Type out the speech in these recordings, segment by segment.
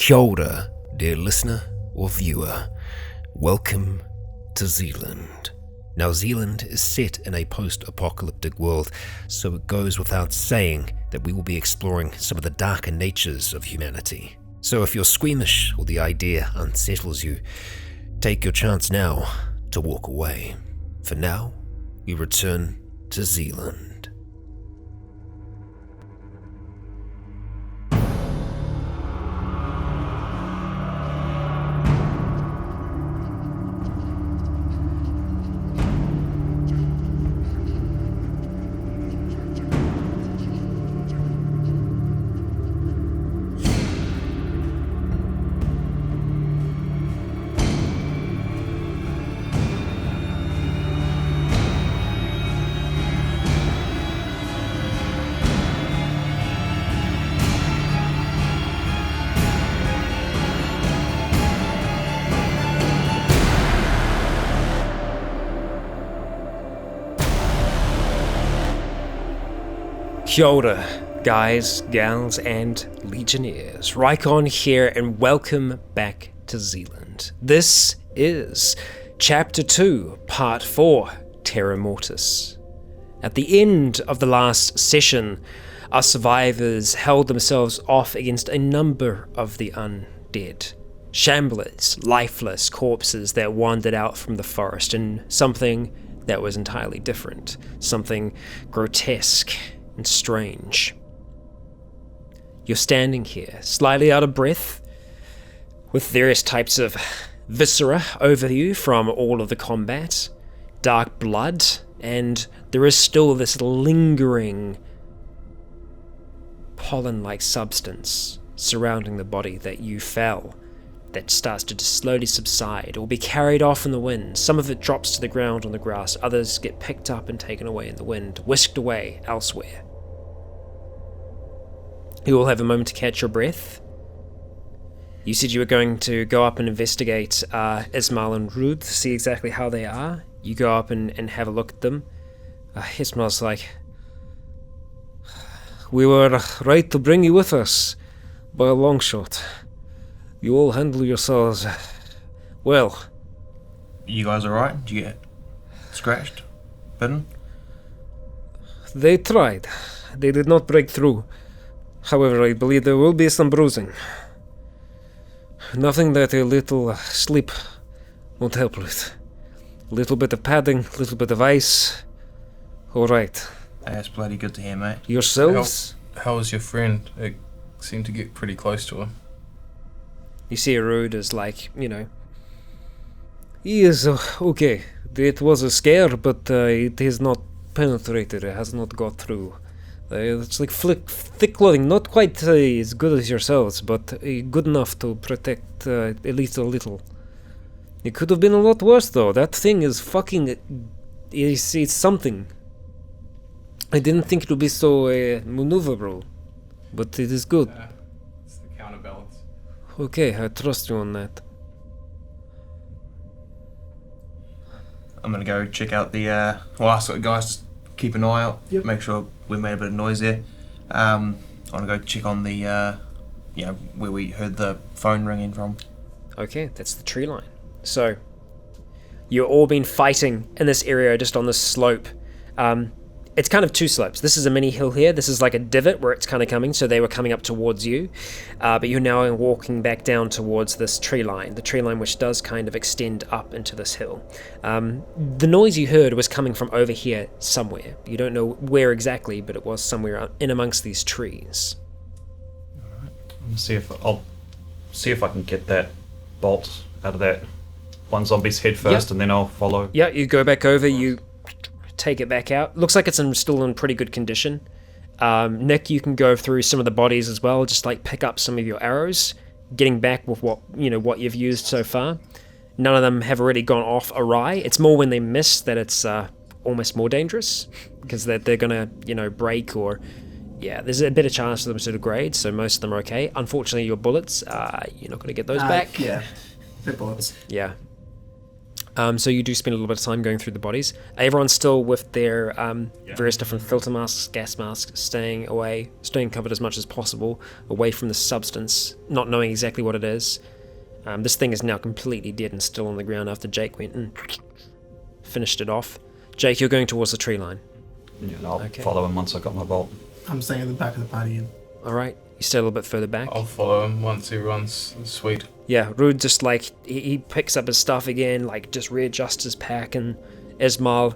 Kia ora, dear listener or viewer. Welcome to Zealand. Now, Zealand is set in a post-apocalyptic world, so it goes without saying that we will be exploring some of the darker natures of humanity. So if you're squeamish or the idea unsettles you, take your chance now to walk away. For now, we return to Zealand. Kia ora, guys, gals, and legionnaires. Rycon here, and welcome back to Zealand. This is Chapter 2, Part 4, Terra Mortis. At the end of the last session, our survivors held themselves off against a number of the undead. Shamblers, lifeless corpses that wandered out from the forest, and something that was entirely different. Something grotesque and strange. You're standing here, slightly out of breath, with various types of viscera over you from all of the combat, dark blood, and there is still this lingering pollen-like substance surrounding the body that you fell, that starts to just slowly subside or be carried off in the wind. Some of it drops to the ground on the grass, others get picked up and taken away in the wind, whisked away elsewhere. You all have a moment to catch your breath. You said you were going to go up and investigate Ismail and Rude to see exactly how they are. You go up and have a look at them. Ismail's like, "We were right to bring you with us, by a long shot. You all handle yourselves well." You guys alright? Did you get scratched? Bitten? They tried. They did not break through. However, I believe there will be some bruising. Nothing that a little sleep won't help with. A little bit of padding, a little bit of ice. Alright. That's bloody good to hear, mate. Yourselves? How was your friend? It seemed to get pretty close to him. You see Rude is like, he is okay. It was a scare, but it has not penetrated, it has not got through. It's like thick clothing, not quite as good as yourselves, but good enough to protect at least a little. It could have been a lot worse, though. That thing is fucking... It's something. I didn't think it would be so maneuverable, but it is good. It's the counterbalance. Okay, I trust you on that. I'm gonna go check out the, ask the guys to keep an eye out, make sure we made a bit of noise there. I wanna go check on the, where we heard the phone ringing from. Okay, that's the tree line. So, you've all been fighting in this area just on this slope. It's kind of two slopes. This is a mini hill here. This is like a divot where it's kind of coming, so they were coming up towards you. But you're now walking back down towards this tree line. The tree line which does kind of extend up into this hill. The noise you heard was coming from over here somewhere. You don't know where exactly, but it was somewhere in amongst these trees. Alright. I'll see if I can get that bolt out of that one zombie's head first, and then I'll follow. Yeah, you go back over, you take it back out. Looks like it's still in pretty good condition. Nick, you can go through some of the bodies as well, just like pick up some of your arrows, getting back with what you've used so far. None of them have already gone off awry. It's more when they miss that it's almost more dangerous, because they're gonna break, or there's a better chance for them to degrade, so most of them are okay. Unfortunately, your bullets, you're not gonna get those back. Yeah, the bullets. Yeah. So you do spend a little bit of time going through the bodies. Everyone's still with their various different filter masks, gas masks, staying covered as much as possible, away from the substance, not knowing exactly what it is. This thing is now completely dead and still on the ground after Jake went and finished it off. Jake, you're going towards the tree line. Yeah, I'll follow him once I got my bolt. I'm staying at the back of the party. And Alright, you stay a little bit further back. I'll follow him once everyone's sweet. Yeah, Rude just he picks up his stuff again, just readjusts his pack, and Ismail,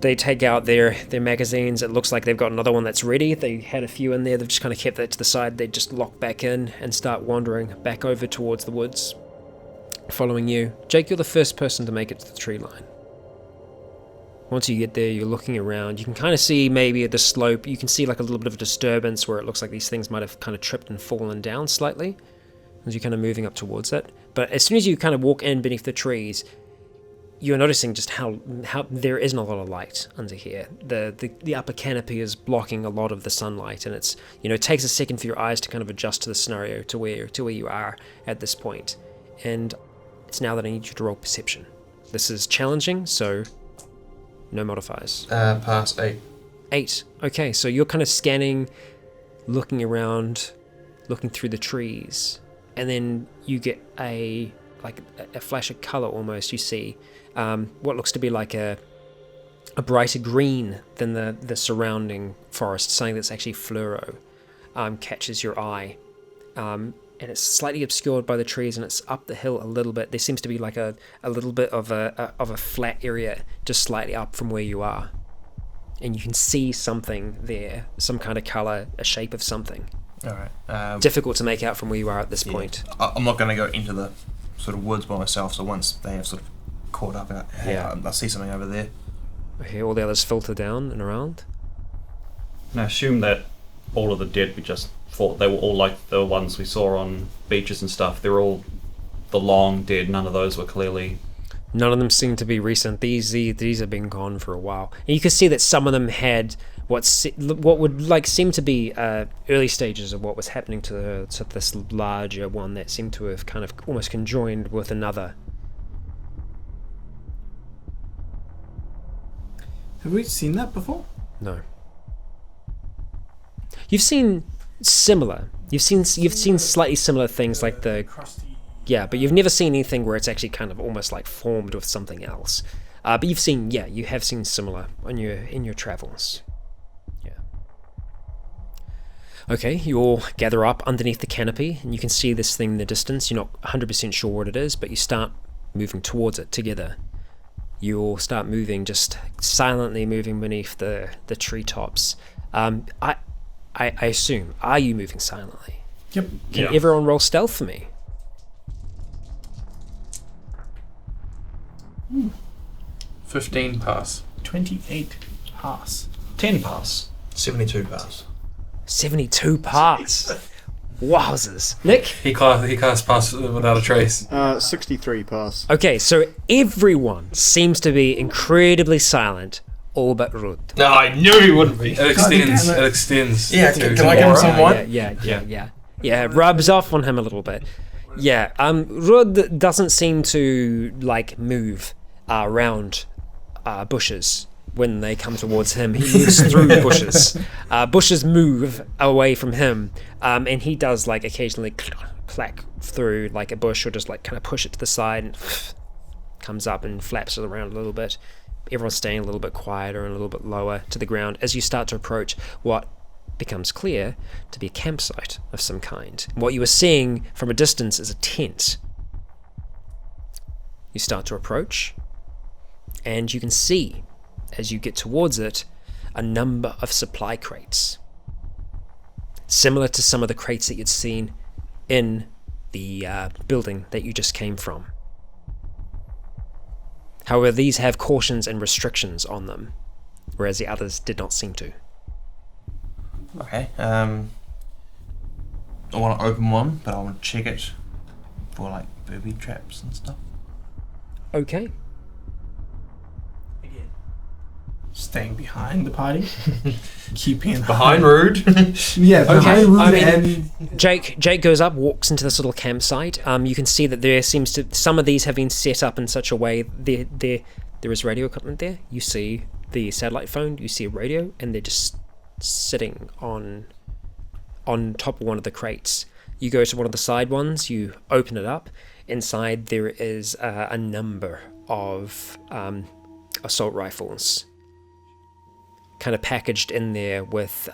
they take out their magazines. It looks like they've got another one that's ready. They had a few in there, they've just kind of kept that to the side. They just lock back in and start wandering back over towards the woods, following you. Jake, you're the first person to make it to the tree line. Once you get there, you're looking around. You can kind of see maybe at the slope, you can see a little bit of a disturbance where it looks like these things might have kind of tripped and fallen down slightly as you're kind of moving up towards it. But as soon as you kind of walk in beneath the trees, you're noticing just how there isn't a lot of light under here. The upper canopy is blocking a lot of the sunlight, and it's it takes a second for your eyes to kind of adjust to the scenario, to where you are at this point. And it's now that I need you to roll perception. This is challenging, so no modifiers. Pass 8. 8. Okay, so you're kind of scanning, looking around, looking through the trees, and then you get a flash of color almost. You see what looks to be like a brighter green than the surrounding forest, something that's actually fluoro, catches your eye. And it's slightly obscured by the trees, and it's up the hill a little bit. There seems to be a little bit of a flat area just slightly up from where you are. And you can see something there, some kind of colour, a shape of something. Alright. Difficult to make out from where you are at this point. I'm not going to go into the sort of woods by myself, so once they have sort of caught up, I see something over there. Okay, all the others filter down and around. And I assume that all of the dead we just fought, they were all like the ones we saw on beaches and stuff. They're all the long dead. None of those were clearly... None of them seem to be recent. These have been gone for a while. And you can see that some of them had what would seem to be early stages of what was happening to this larger one that seemed to have kind of almost conjoined with another. have we seen that before? No. You've seen similar. You've seen slightly similar things like the... Crusty. Yeah, but you've never seen anything where it's actually kind of almost formed with something else. But you have seen similar in your travels. Yeah. Okay, you all gather up underneath the canopy, and you can see this thing in the distance. You're not 100% sure what it is, but you start moving towards it together. You all start moving, just silently moving beneath the treetops. I assume, are you moving silently? Yep. Can everyone roll stealth for me? 15 pass. 28 pass. 10 pass. 72 pass. 72 pass. Wowzers. Nick? He cast pass without a trace. 63 pass. Okay, so everyone seems to be incredibly silent, all but Rud. No, I knew he wouldn't be. It extends. Yeah, can I give him some wine? Yeah, it rubs off on him a little bit. Yeah, Rud doesn't seem to move around bushes when they come towards him. He moves through bushes. Bushes move away from him, and he does occasionally clack through a bush, or just kind of push it to the side and comes up and flaps it around a little bit. Everyone's staying a little bit quieter and a little bit lower to the ground as you start to approach what becomes clear to be a campsite of some kind. What you are seeing from a distance is a tent. You start to approach, and you can see, as you get towards it, a number of supply crates, similar to some of the crates that you'd seen in the building that you just came from. However, these have cautions and restrictions on them, whereas the others did not seem to. Okay. I want to open one, but I want to check it for booby traps and stuff. Okay. staying behind the party. Keeping Behind Rude. Yeah, behind Rude I and... Jake goes up, walks into this little campsite. You can see that there seems to... Some of these have been set up in such a way... There is radio equipment there. You see the satellite phone, you see a radio, and they're just sitting on top of one of the crates. You go to one of the side ones, you open it up. Inside there is a number of assault rifles, kind of packaged in there with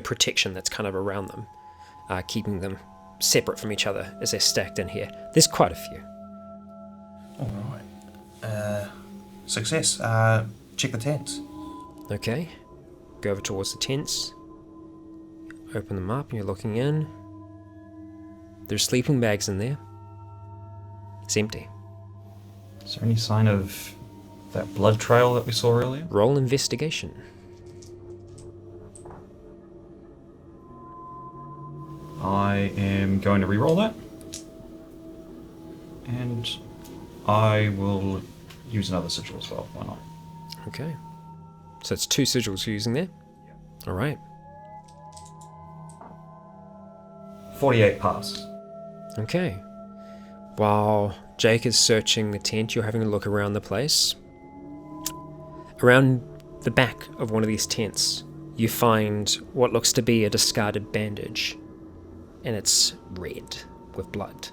protection that's kind of around them, keeping them separate from each other as they're stacked in here. There's quite a few. All right. Success. Check the tents. Okay. Go over towards the tents. Open them up and you're looking in. There's sleeping bags in there. It's empty. Is there any sign of that blood trail that we saw earlier? Roll investigation. I am going to re-roll that. And I will use another sigil as well. Why not? Okay. So it's 2 sigils you're using there? Yeah. Alright. 48 pass. Okay. While Jake is searching the tent, you're having a look around the place. Around the back of one of these tents, you find what looks to be a discarded bandage. And it's red with blood.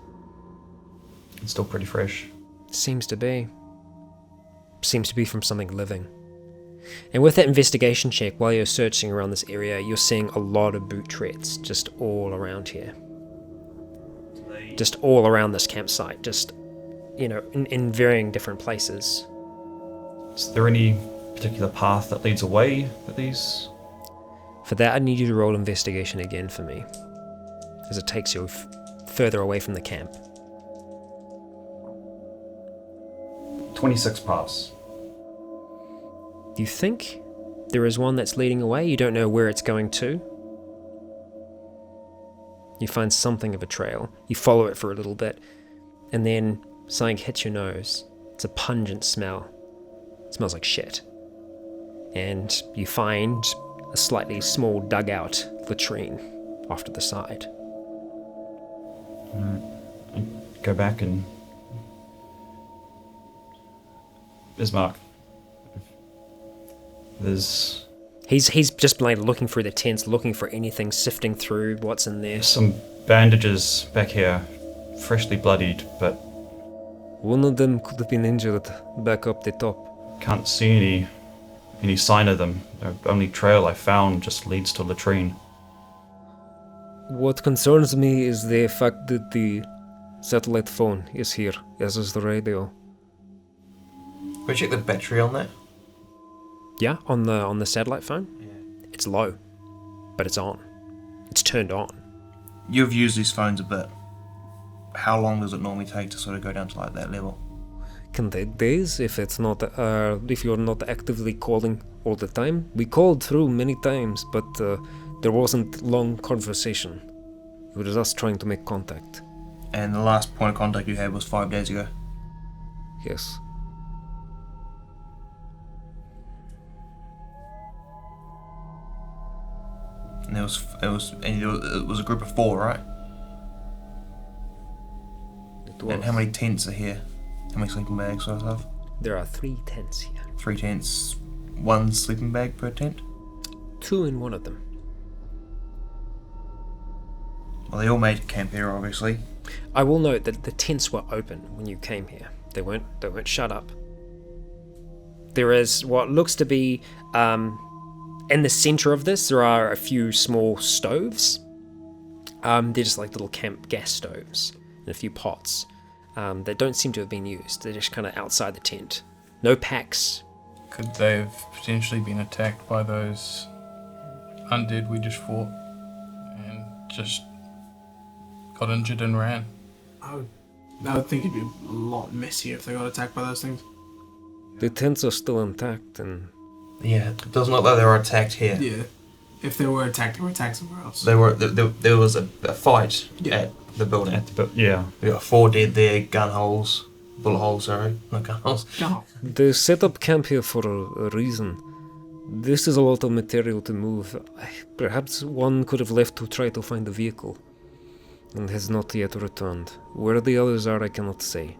It's still pretty fresh. Seems to be. Seems to be from something living. And with that investigation check, while you're searching around this area, you're seeing a lot of boot treads just all around here. Just all around this campsite, just, in varying different places. Is there any particular path that leads away with these? For that, I need you to roll investigation again for me, as it takes you further away from the camp. 26 pass. You think there is one that's leading away? You don't know where it's going to? You find something of a trail. You follow it for a little bit, and then something hits your nose. It's a pungent smell. It smells like shit. And you find a slightly small dugout latrine off to the side. Go back and... Ismail. There's... He's just like looking through the tents, looking for anything, sifting through what's in there. some bandages back here, freshly bloodied, but One of them could have been injured back up the top. can't see any sign of them. The only trail I found just leads to a latrine. What concerns me is the fact that the satellite phone is here, as is the radio. Can we check the battery on that? Yeah, on the satellite phone? Yeah. It's low, but it's on. It's turned on. You've used these phones a bit. How long does it normally take to sort of go down to like that level? Can take days if it's not if you're not actively calling all the time. We called through many times, but there wasn't long conversation. We were just trying to make contact. And the last point of contact you had was 5 days ago. Yes. And it was a group of 4, right? It was. And how many tents are here? How many sleeping bags sort of stuff? There are 3 tents here. 3 tents, 1 sleeping bag per tent? 2 in one of them. Well, they all made camp here, obviously. I will note that the tents were open when you came here. They weren't shut up. There is what looks to be in the center of this. There are a few small stoves. They're just like little camp gas stoves and a few pots that don't seem to have been used. They're just kind of outside the tent. No packs. Could they have potentially been attacked by those undead we just fought and just got injured and ran? I would think it'd be a lot messier if they got attacked by those things. The tents are still intact, and Yeah, it doesn't look like they were attacked here. Yeah. If they were attacked somewhere else. There was a fight Yeah. at the building. Yeah. We got 4 dead there, gun holes. bullet holes, sorry, not gun holes. Oh, They set up camp here for a reason. This is a lot of material to move. Perhaps one could have left to try to find the vehicle, and has not yet returned. Where the others are, I cannot say.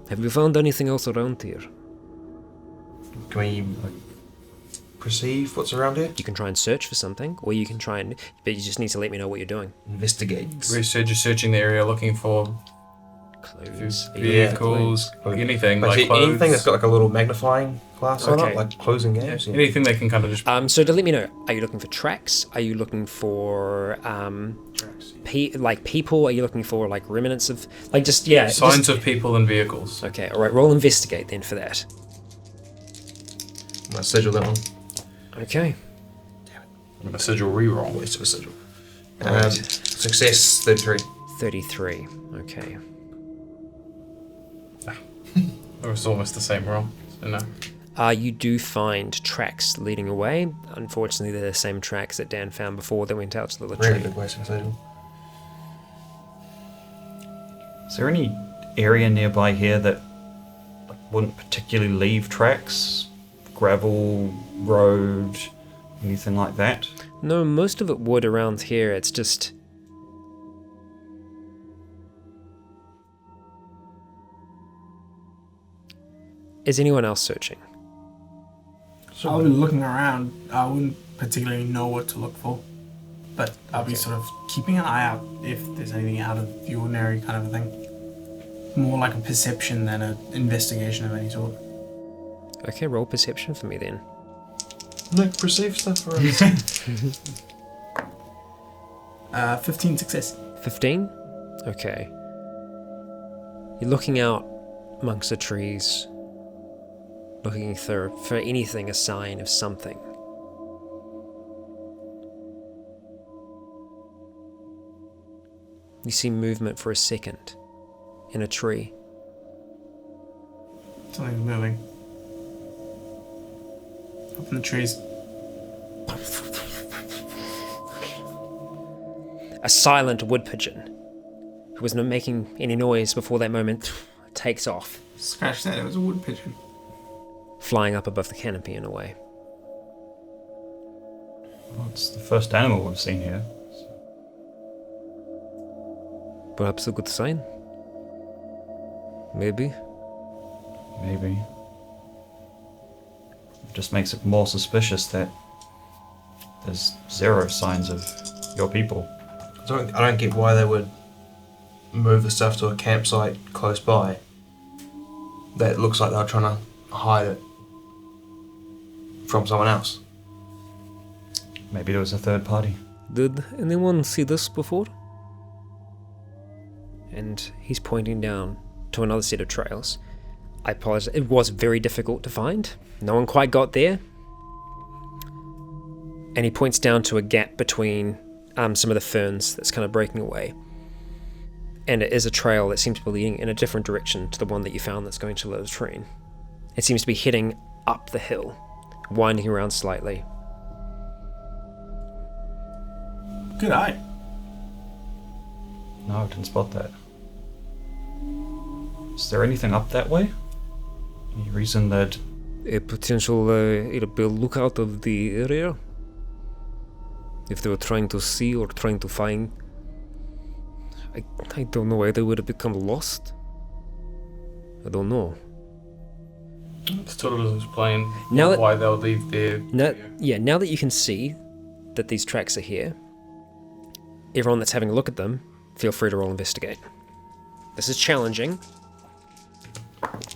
Have you found anything else around here? Can we perceive what's around here? You can try and search for something, or you can try and... But you just need to let me know what you're doing. Investigate. Research is searching the area looking for Clues. vehicles, anything like Actually, clothes. anything that's got like a little magnifying glass on Okay. it, like closing games. Yeah. Anything they can kind of just. So to let me know, are you looking for tracks? Are you looking for like people? Are you looking for like remnants of like just Signs of people and vehicles. Okay, all right. Roll investigate then for that. I'm gonna sigil that one. Okay. A sigil reroll. Waste of a sigil. Right. Success 33. 33. Okay. It was almost the same roll. So no. You do find tracks leading away. Unfortunately, they're the same tracks that Dan found before they went out to the Really latrine. good waste of a sigil. Is there any area nearby here that wouldn't particularly leave tracks? Gravel, road, anything like that? No, most of it would around here. It's just... Is anyone else searching? I'll be looking around. I wouldn't particularly know what to look for, but I'll be sort of keeping an eye out if there's anything out of the ordinary kind of a thing. More like a perception than an investigation of any sort. Okay, roll perception for me then. No, perceive stuff for us. 15 success. 15? Okay. You're looking out amongst the trees, looking for anything, a sign of something. You see movement for a second in a tree. Something's moving. Up in the trees. A silent wood pigeon, who was not making any noise before that moment, takes off, Scratch that, it was a wood pigeon. flying up above the canopy and away. Well, it's the first animal we've seen here. Perhaps a good sign? Maybe. Maybe. It just makes it more suspicious that there's zero signs of your people. I don't get why they would move the stuff to a campsite close by. That looks like they're trying to hide it from someone else. Maybe there was a third party. Did anyone see this before? And he's pointing down to another set of trails. I apologize, it was very difficult to find. No one quite got there. And he points down to a gap between some of the ferns that's kind of breaking away. And it is a trail that seems to be leading in a different direction to the one that you found that's going to the latrine. It seems to be heading up the hill, winding around slightly. Good eye. No, I didn't spot that. Is there anything up that way? Any reason that... A potential it'll be a lookout of the area. If they were trying to see or trying to find, I don't know why they would have become lost. I don't know. It's totally explain Now that- why they'll leave their. Now that you can see that these tracks are here, everyone that's having a look at them, feel free to roll investigate. This is challenging.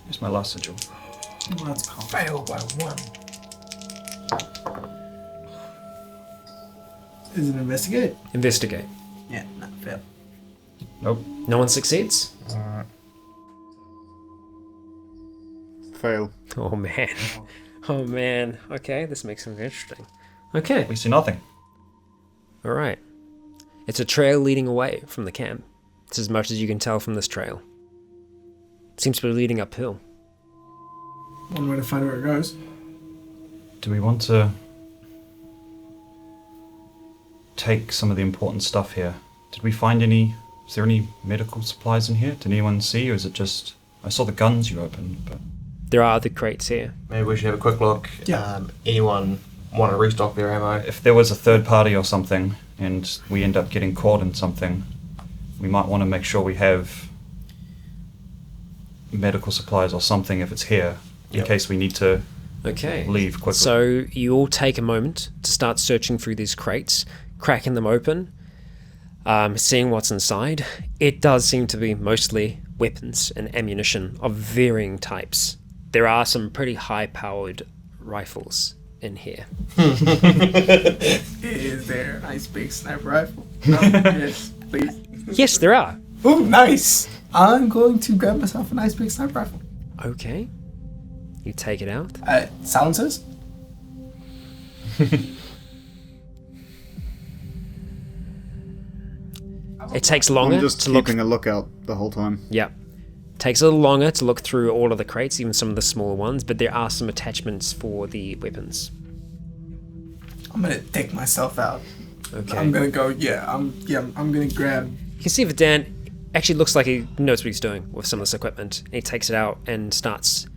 Here's my last sigil. Well, that's calm. Fail by 1. Is it investigate? Investigate. Yeah, no, fail. Nope. No one succeeds? Fail. Oh man. Oh man. Okay, this makes things interesting. Okay. We see nothing. Alright. It's a trail leading away from the camp. It's as much as you can tell from this trail. Seems to be leading uphill. One way to find where it goes. Do we want to take some of the important stuff here? Did we find any Is there any medical supplies in here? Did anyone see, or is it just... I saw the guns you opened, but... There are other crates here. Maybe we should have a quick look. Yeah. Anyone want to restock their ammo? If there was a third party or something, and we end up getting caught in something, we might want to make sure we have medical supplies or something if it's here, in case we need to leave quickly. So you all take a moment to start searching through these crates, cracking them open, seeing what's inside. It does seem to be mostly weapons and ammunition of varying types. There are some pretty high-powered rifles in here. Is there a nice big sniper rifle? No? Yes, please. Yes, there are. Oh, nice! I'm going to grab myself a nice big sniper rifle. Okay. You take it out. Silencers? It takes longer I'm just to look. keeping a lookout the whole time. Yeah. Takes a little longer to look through all of the crates, even some of the smaller ones, but there are some attachments for the weapons. I'm gonna take myself out. Okay. I'm gonna go. I'm gonna grab. You can see that Dan actually looks like he knows what he's doing with some of this equipment. He takes it out and starts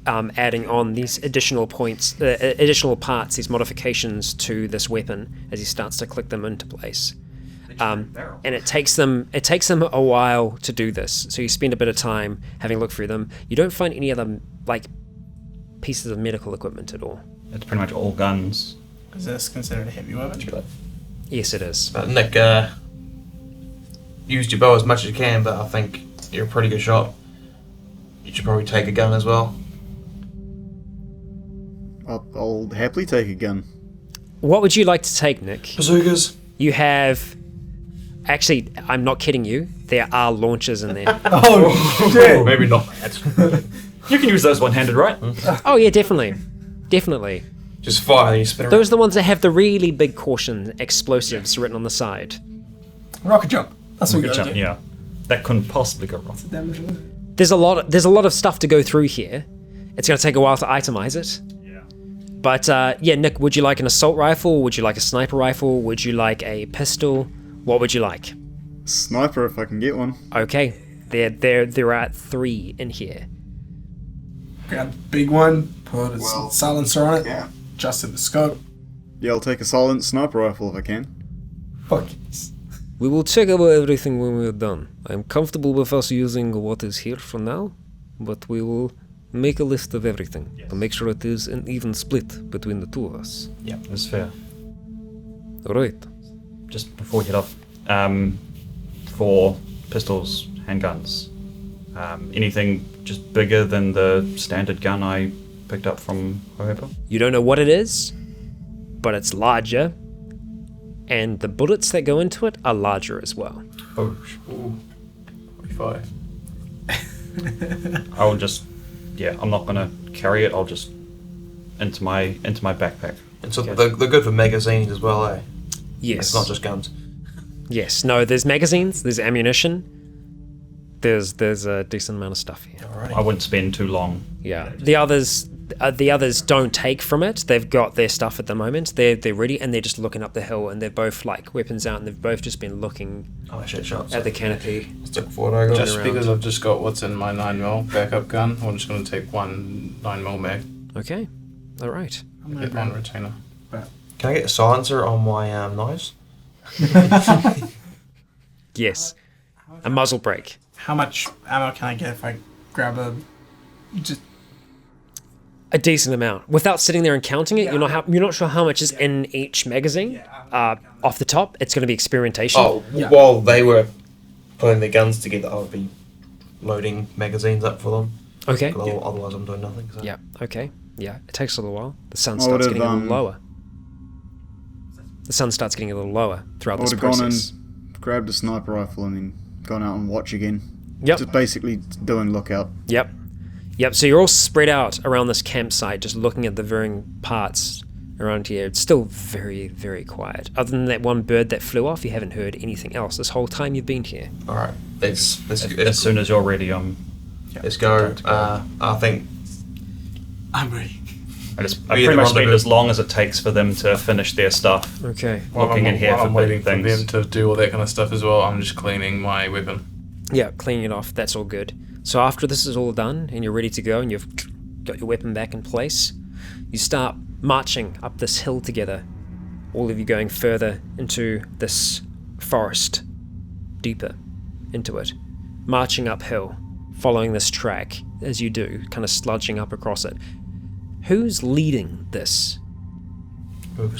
adding on these additional points, additional parts, these modifications to this weapon as he starts to click them into place. And it takes them a while to do this. So you spend a bit of time having a look through them. You don't find any other pieces of medical equipment at all. It's pretty much all guns. Is this considered a heavy weapon? Yes, it is. But Nick, used your bow as much as you can, but I think you're a pretty good shot. You should probably take a gun as well. I'll happily take a gun. What would you like to take, Nick? Bazookas. You have... Actually, I'm not kidding you. There are launchers in there. Oh, shit! Maybe not that. You can use those one-handed, right? Oh, yeah, definitely. Definitely. Just fire and you spin around. Those are the ones that have the really big caution explosives written on the side. Rocket jump. That's what you gotta do. Yeah. That couldn't possibly go wrong. Damage. There's a lot of stuff to go through here. It's going to take a while to itemize it. Yeah. But Nick, would you like an assault rifle? Would you like a sniper rifle? Would you like a pistol? What would you like? Sniper if I can get one. Okay, there are 3 in here. Grab the big one, put a silencer on it, Yeah. adjusted the scope. Yeah, I'll take a silent sniper rifle if I can. Fuck yes. We will check about everything when we're done. I'm comfortable with us using what is here for now, but we will make a list of everything to make sure it is an even split between the two of us. Yeah, that's fair. Alright. Just before we head off, for pistols, handguns, anything just bigger than the standard gun I picked up from whoever? You don't know what it is, but it's larger, and the bullets that go into it are larger as well. Oh, Ooh. 45. I will just, I'm not gonna carry it. I'll just into my backpack. And so they're good for magazines as well, eh? Yes. It's not just guns. Yes. No, there's magazines, there's ammunition, there's a decent amount of stuff here. Alrighty. I wouldn't spend too long. Yeah. The others don't take from it. They've got their stuff at the moment. They're ready, and they're just looking up the hill, and they're both weapons out, and they've both just been looking Oh, shit, shots. at the canopy. Stick forward, I got. Just around. because I've just got what's in my 9mm backup gun, I'm just going to take one 9mm mag. Okay. All right. I'm gonna Get one grab retainer. Can I get a silencer on my knives? Yes. A muzzle brake. How much ammo can I get if I grab just A decent amount. Without sitting there and counting it, you're not sure how much is in each magazine. Off the top, it's going to be experimentation. Oh, while they were putting their guns together, I would be loading magazines up for them. Okay. Otherwise, I'm doing nothing. So. Yeah. Okay. Yeah. It takes a little while. The sun I starts would've, getting a little lower. The sun starts getting a little lower throughout I this would have gone process. and grabbed a sniper rifle and then gone out and watch again. Yep. Just basically doing lookout. Yep. So you're all spread out around this campsite, just looking at the varying parts around here. It's still very, very quiet. Other than that one bird that flew off, you haven't heard anything else this whole time you've been here. All right, let's As soon as you're ready, let's go. Time to go. I think I'm ready. I pretty much spend as long as it takes for them to finish their stuff. Okay. Looking in here while for I'm waiting big things. for them to do all that kind of stuff as well, I'm just cleaning my weapon. Yeah, cleaning it off. That's all good. So after this is all done and you're ready to go and you've got your weapon back in place, you start marching up this hill together. All of you going further into this forest, deeper into it, marching uphill, following this track as you do, kind of sludging up across it. Who's leading this?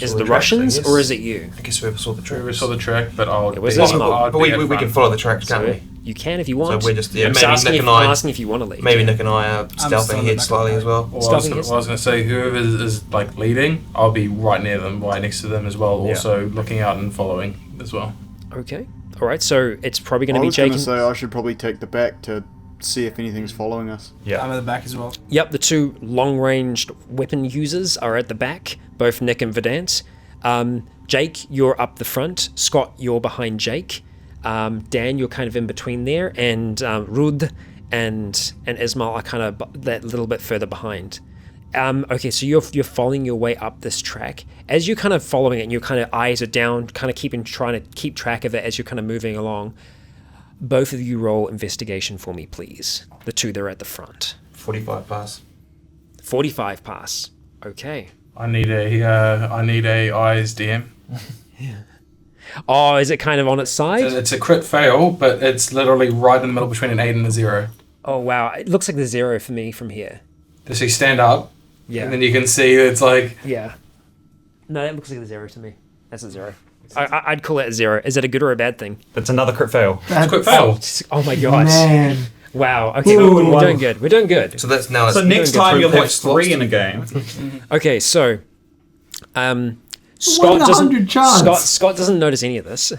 Is it the Russians or is it you? I guess whoever saw the track. We saw the track, but I'll. It was Ismail. But we can follow the tracks, can't So we? you can if you want. So we're just I'm maybe asking Nick if, and I. I'm asking if you want to lead. Maybe Nick and I are still stealthing in the ahead back slightly of as well. Well, I was Stopping going to say, whoever is like leading, I'll be right near them, right next to them as well. Yeah. Also looking out and following as well. Okay. All right. So it's probably going I to be was going Jake. to say I should probably take the back to see if anything's following us. I'm Yeah. at the back as well. Yep, the two long-ranged weapon users are at the back, both Nick and Vedant. Jake, you're up the front. Scott, you're behind Jake. Dan, you're kind of in between there, and Rud and Ismail are kind of that little bit further behind. Okay, so you're following your way up this track. As you're kind of following it, and your kind of eyes are down, kind of trying to keep track of it as you're kind of moving along. Both of you roll investigation for me, please. The two that are at the front. 45 pass. 45 pass. Okay. I need a eyes DM. Oh, is it kind of on its side? It's a crit fail, but it's literally right in the middle between an 8 and a 0. Oh, wow. It looks like the 0 for me from here. So you stand up, Yeah. and then you can see it's like Yeah. No, that looks like the 0 to me. That's a 0. I'd call it a 0. Is it a good or a bad thing? That's another crit fail. it's crit fail. Oh my gosh. Man. Wow. Okay, Ooh. we're doing good. We're doing good. So that's now. So it's next doing time good. you'll 3 have points 3 lost. in a game. Okay, so Scott One in 100 chance. Scott doesn't notice any of this.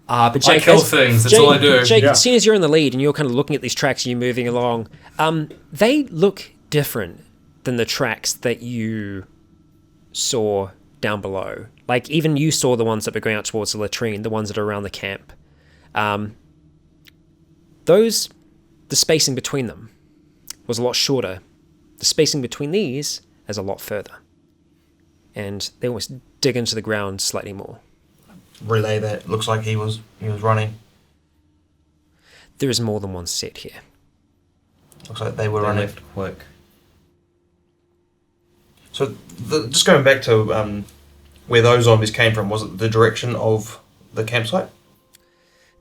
But Jake, kill things, that's all I do. Jake, Yeah. as soon as you're in the lead and you're kind of looking at these tracks and you're moving along, they look different than the tracks that you saw down below. Like, even you saw the ones that were going out towards the latrine, the ones that are around the camp. The spacing between them was a lot shorter. The spacing between these is a lot further. And they almost dig into the ground slightly more. Relay that. Looks like he was running. There is more than one set here. Looks like they were They running. left quick. So just going back to where those zombies came from, was it the direction of the campsite?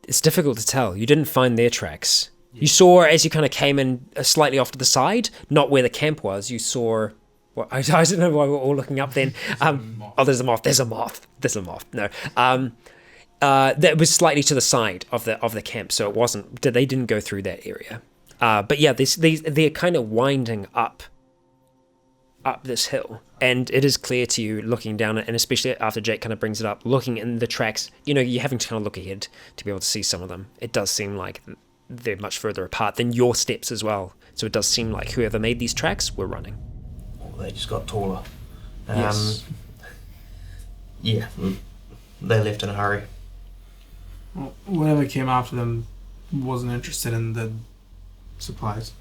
It's difficult to tell. You didn't find their tracks. You saw, as you kind of came in slightly off to the side, not where the camp was, you saw... Well, I don't know why we're all looking up then. Oh, there's a moth. There's a moth. No. That was slightly to the side of the camp, so it wasn't... They didn't go through that area. But yeah, they're kind of winding up this hill, and it is clear to you looking down it, and especially after Jake kind of brings it up, looking in the tracks, you're having to kind of look ahead to be able to see some of them. It does seem like they're much further apart than your steps as well, so it does seem like whoever made these tracks were running. Or they just got taller. Yes. Yeah, they left in a hurry. Well, whatever came after them wasn't interested in the supplies.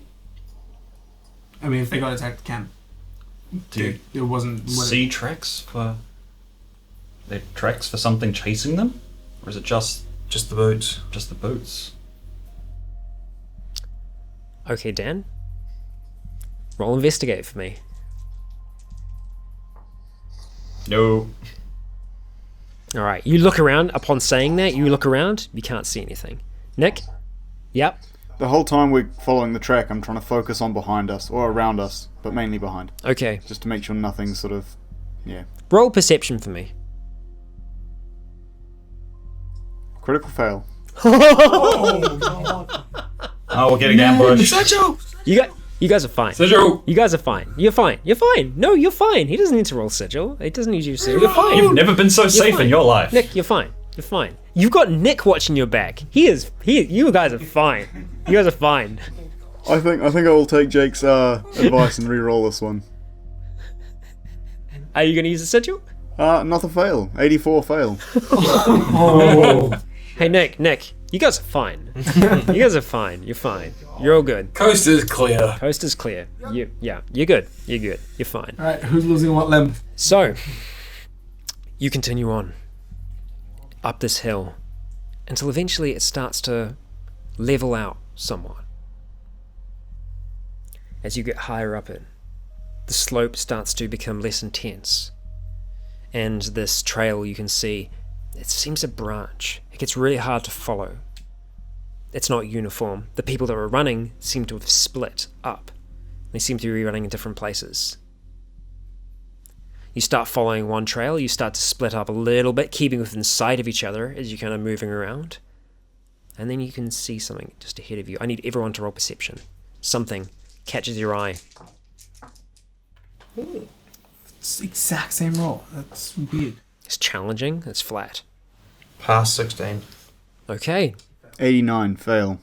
I mean, if they got attacked, camp. Do It wasn't. you see tracks for... There tracks for something chasing them? Or is it just Just the boots. the boots? Okay, Dan. Roll investigate for me. No. All right, you look around. Upon saying that, you look around. You can't see anything. Nick? Yep. The whole time we're following the track, I'm trying to focus on behind us, or around us, but mainly behind, Okay. just to make sure nothing's sort of, yeah. Roll perception for me. Critical fail. Oh, we're getting ambushed. You guys are fine. Sigil! You guys are fine. You're fine. You're fine. No, you're fine. He doesn't need to roll sigil. It doesn't need you to. You're fine. You've never been so safe fine. in your life. Nick, you're fine. You're fine. You've got Nick watching your back. You guys are fine. You guys are fine. I think I will take Jake's advice and re-roll this one. Are you going to use a sigil? Not a fail. 84 fail. Hey, Nick, You guys are fine. You guys are fine. You're fine. You're all good. Coast is clear. Coast is clear. You're good. You're good. You're fine. All right, who's losing what limb? So, you continue on up this hill until eventually it starts to level out somewhat. As you get higher up it, the slope starts to become less intense. And this trail you can see, it seems to branch. It gets really hard to follow. It's not uniform. The people that were running seem to have split up. They seem to be running in different places. You start following one trail, you start to split up a little bit, keeping within sight of each other as you're kind of moving around. And then you can see something just ahead of you. I need everyone to roll perception. Something catches your eye. It's the exact same roll. That's weird. It's challenging, it's flat. Pass 16. Okay. 89, fail.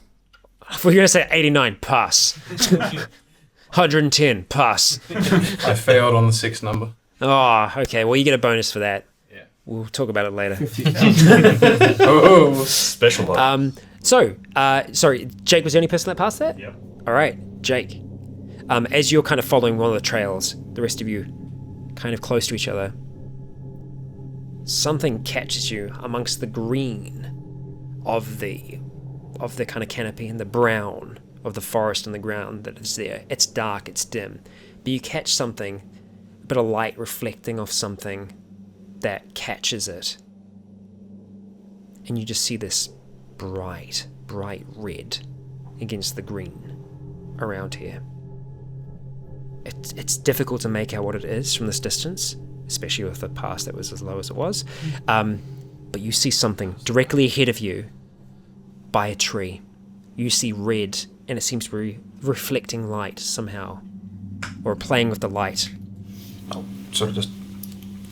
We're going to say 89, pass. 110, pass. I failed on the 6 number. Oh, okay. Well, you get a bonus for that. Yeah. We'll talk about it later. Oh, Special bug. Sorry, Jake was the only person that passed that? Yep. All right, Jake. As you're kind of following one of the trails, the rest of you kind of close to each other, something catches you amongst the green of the kind of canopy and the brown of the forest and the ground that is there. It's dark, it's dim, but you catch something, a bit of light reflecting off something that catches it. And you just see this bright red against the green around here. It's difficult to make out what it is from this distance, especially with the pass that was as low as it was. But you see something directly ahead of you by a tree. You see red, and it seems to be reflecting light somehow, or playing with the light. I'll sort of just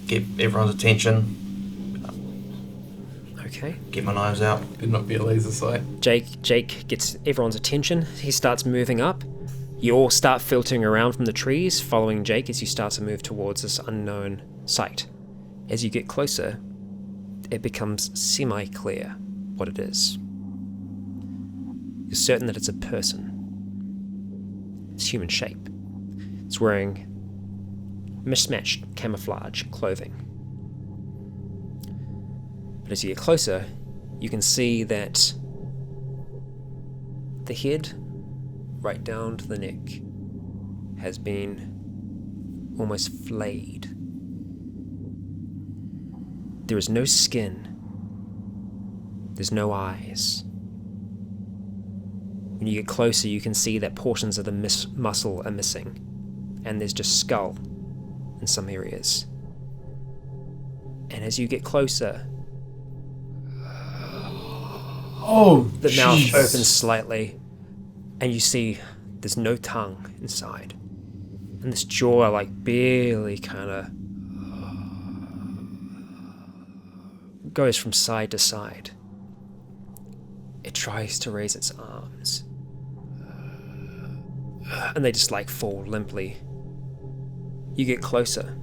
get everyone's attention. Okay. Get my knives out. did not be a laser sight. Jake gets everyone's attention. He starts moving up. You all start filtering around from the trees, following Jake as you start to move towards this unknown site. As you get closer, it becomes semi-clear what it is. You're certain that it's a person. It's human shape. It's wearing mismatched camouflage clothing. But as you get closer, you can see that the head, right down to the neck, has been almost flayed. There is no skin. There's no eyes. When you get closer, you can see that portions of the muscle are missing, and there's just skull in some areas. And as you get closer, the mouth opens slightly, and you see there's no tongue inside. And this jaw, like, barely kind of goes from side to side. It tries to raise its arms, and they just, like, fall limply. You get closer.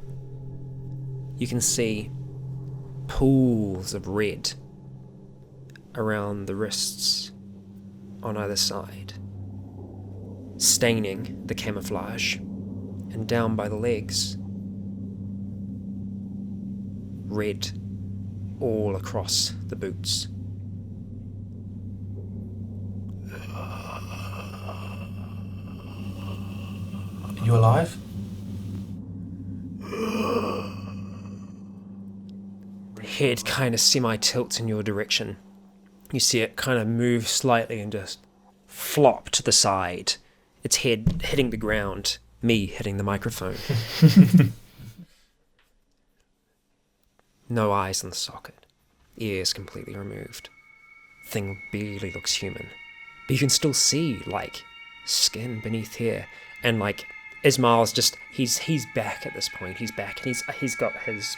You can see pools of red around the wrists on either side, staining the camouflage, and down by the legs, red all across the boots. Are you alive? The head kind of semi-tilts in your direction. You see it kind of move slightly and just flop to the side. Its head hitting the ground, me hitting the microphone. No eyes in the socket. Ears completely removed. Thing barely looks human. But you can still see, like, skin beneath here. And, like, Ismail's just, he's back at this point. He's back, and he's got his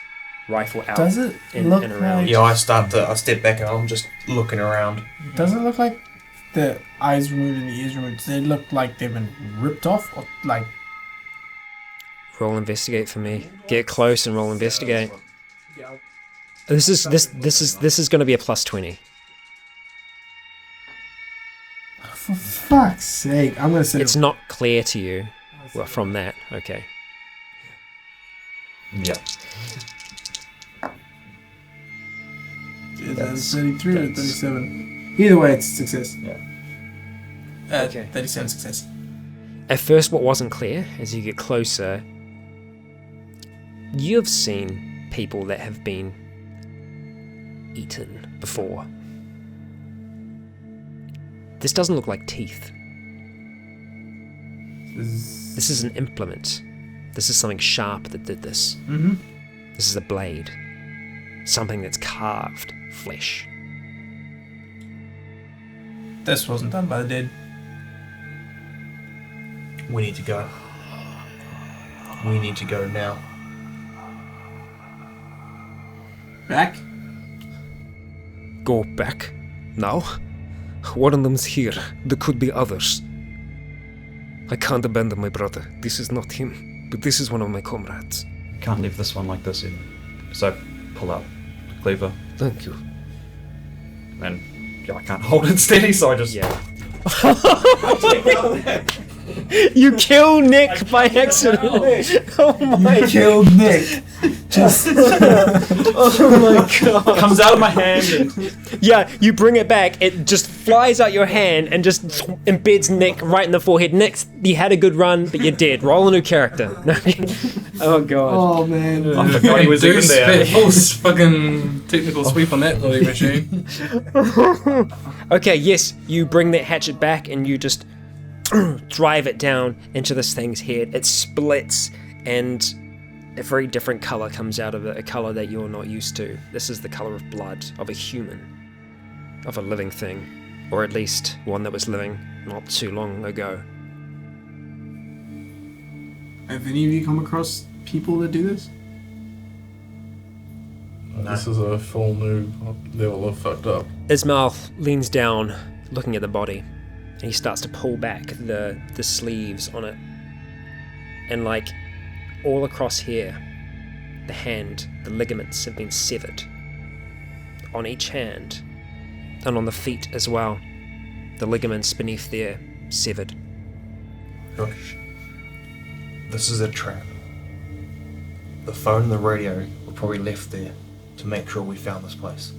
rifle out. Does it look like... Yeah, I step back and I'm just looking around. Does it look like the eyes removed and the ears removed? Does it look like they've been ripped off? Or, like... Roll investigate for me. Get close and roll investigate. This is going to be a plus 20. For fuck's sake, I'm gonna say It's not clear to you. Well, from that, okay. Yeah. That's 33 or 37. Either way, it's success. Yeah. Okay. 37 success. At first, what wasn't clear, as you get closer, you've seen people that have been eaten before. This doesn't look like teeth. This is an implement. This is something sharp that did this. Mm-hmm. This is a blade. Something that's carved flesh. This wasn't done by the dead. We need to go. We need to go now. Back? Go back? Now? One of them's here. There could be others. I can't abandon my brother. This is not him. But this is one of my comrades. Can't leave this one like this in. So pull out the cleaver. Thank you. And yeah, I can't hold it steady, so I just You kill Nick by accident. Oh my Killed Nick. Just. Oh my god. comes out of my hand. And Yeah, you bring it back, it just flies out your hand and just embeds Nick right in the forehead. Nick, you had a good run, but you're dead. Roll a new character. Oh god. Oh man. I forgot he was even there. Full fucking technical sweep on that bloody machine. Okay, yes, you bring that hatchet back and you just drive it down into this thing's head. It splits and a very different color comes out of it, a color that you're not used to. This is the color of blood, of a human, of a living thing, or at least one that was living not too long ago. Have any of you come across people that do this? This is a full new level of fucked up. Ismail leans down, looking at the body, and he starts to pull back the sleeves on it. And like, all across here, the hand, the ligaments have been severed. On each hand, and on the feet as well. The ligaments beneath there, severed. Gosh. This is a trap. The phone and the radio were probably left there to make sure we found this place.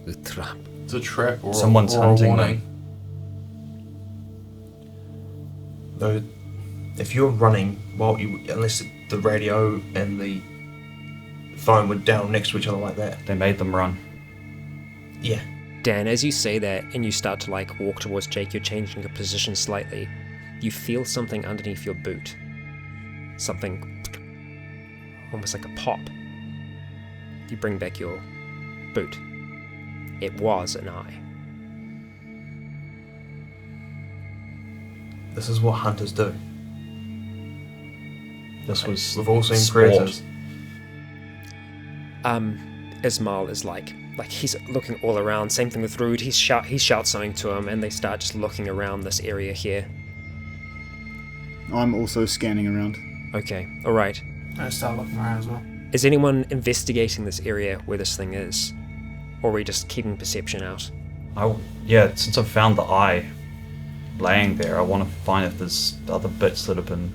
The trap. It's a trap or Someone's a hunting warning. Though, if you're running, unless the radio and the phone were down next to each other like that. They made them run. Yeah. Dan, as you say that and you start to like walk towards Jake, you're changing your position slightly. You feel something underneath your boot. Something almost like a pop. You bring back your boot. It was an eye. This is what hunters do. This was We've all seen sport. predators. Ismail is like he's looking all around. Same thing with Rude. He shouts something to him, and they start just looking around this area here. I'm also scanning around. Okay, all right. I start looking around as well. Is anyone investigating this area where this thing is, or are we just keeping perception out? Since I've found the eye laying there, I want to find if there's other bits that have been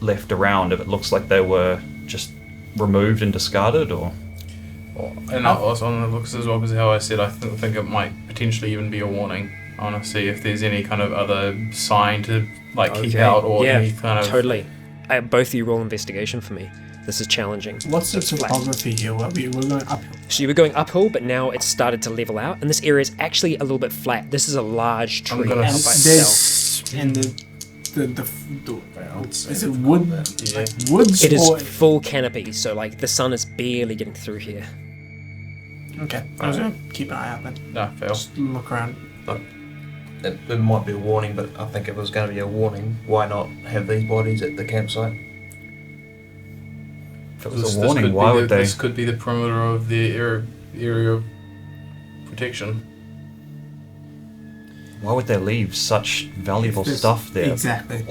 left around, if it looks like they were just removed and discarded, or... And I also want to look as well, because how I said, I think it might potentially even be a warning. I want to see if there's any kind of other sign to keep out, or any kind of... Totally. Both of you roll investigation for me. This is challenging. What's the It's flat. topography here? We're going uphill. So you were going uphill, but now it's started to level out, and this area is actually a little bit flat. This is a large tree gonna out by itself. And the is it wood? Yeah. Like woods? It is or... full canopy, so like the sun is barely getting through here. Okay, I was going to keep an eye out then. Nah, fail. Just look around. It might be a warning, but I think if it was going to be a warning, why not have these bodies at the campsite? If it was a warning, why would they... This could be the perimeter of the area of protection. Why would they leave such valuable If this- stuff there? Exactly.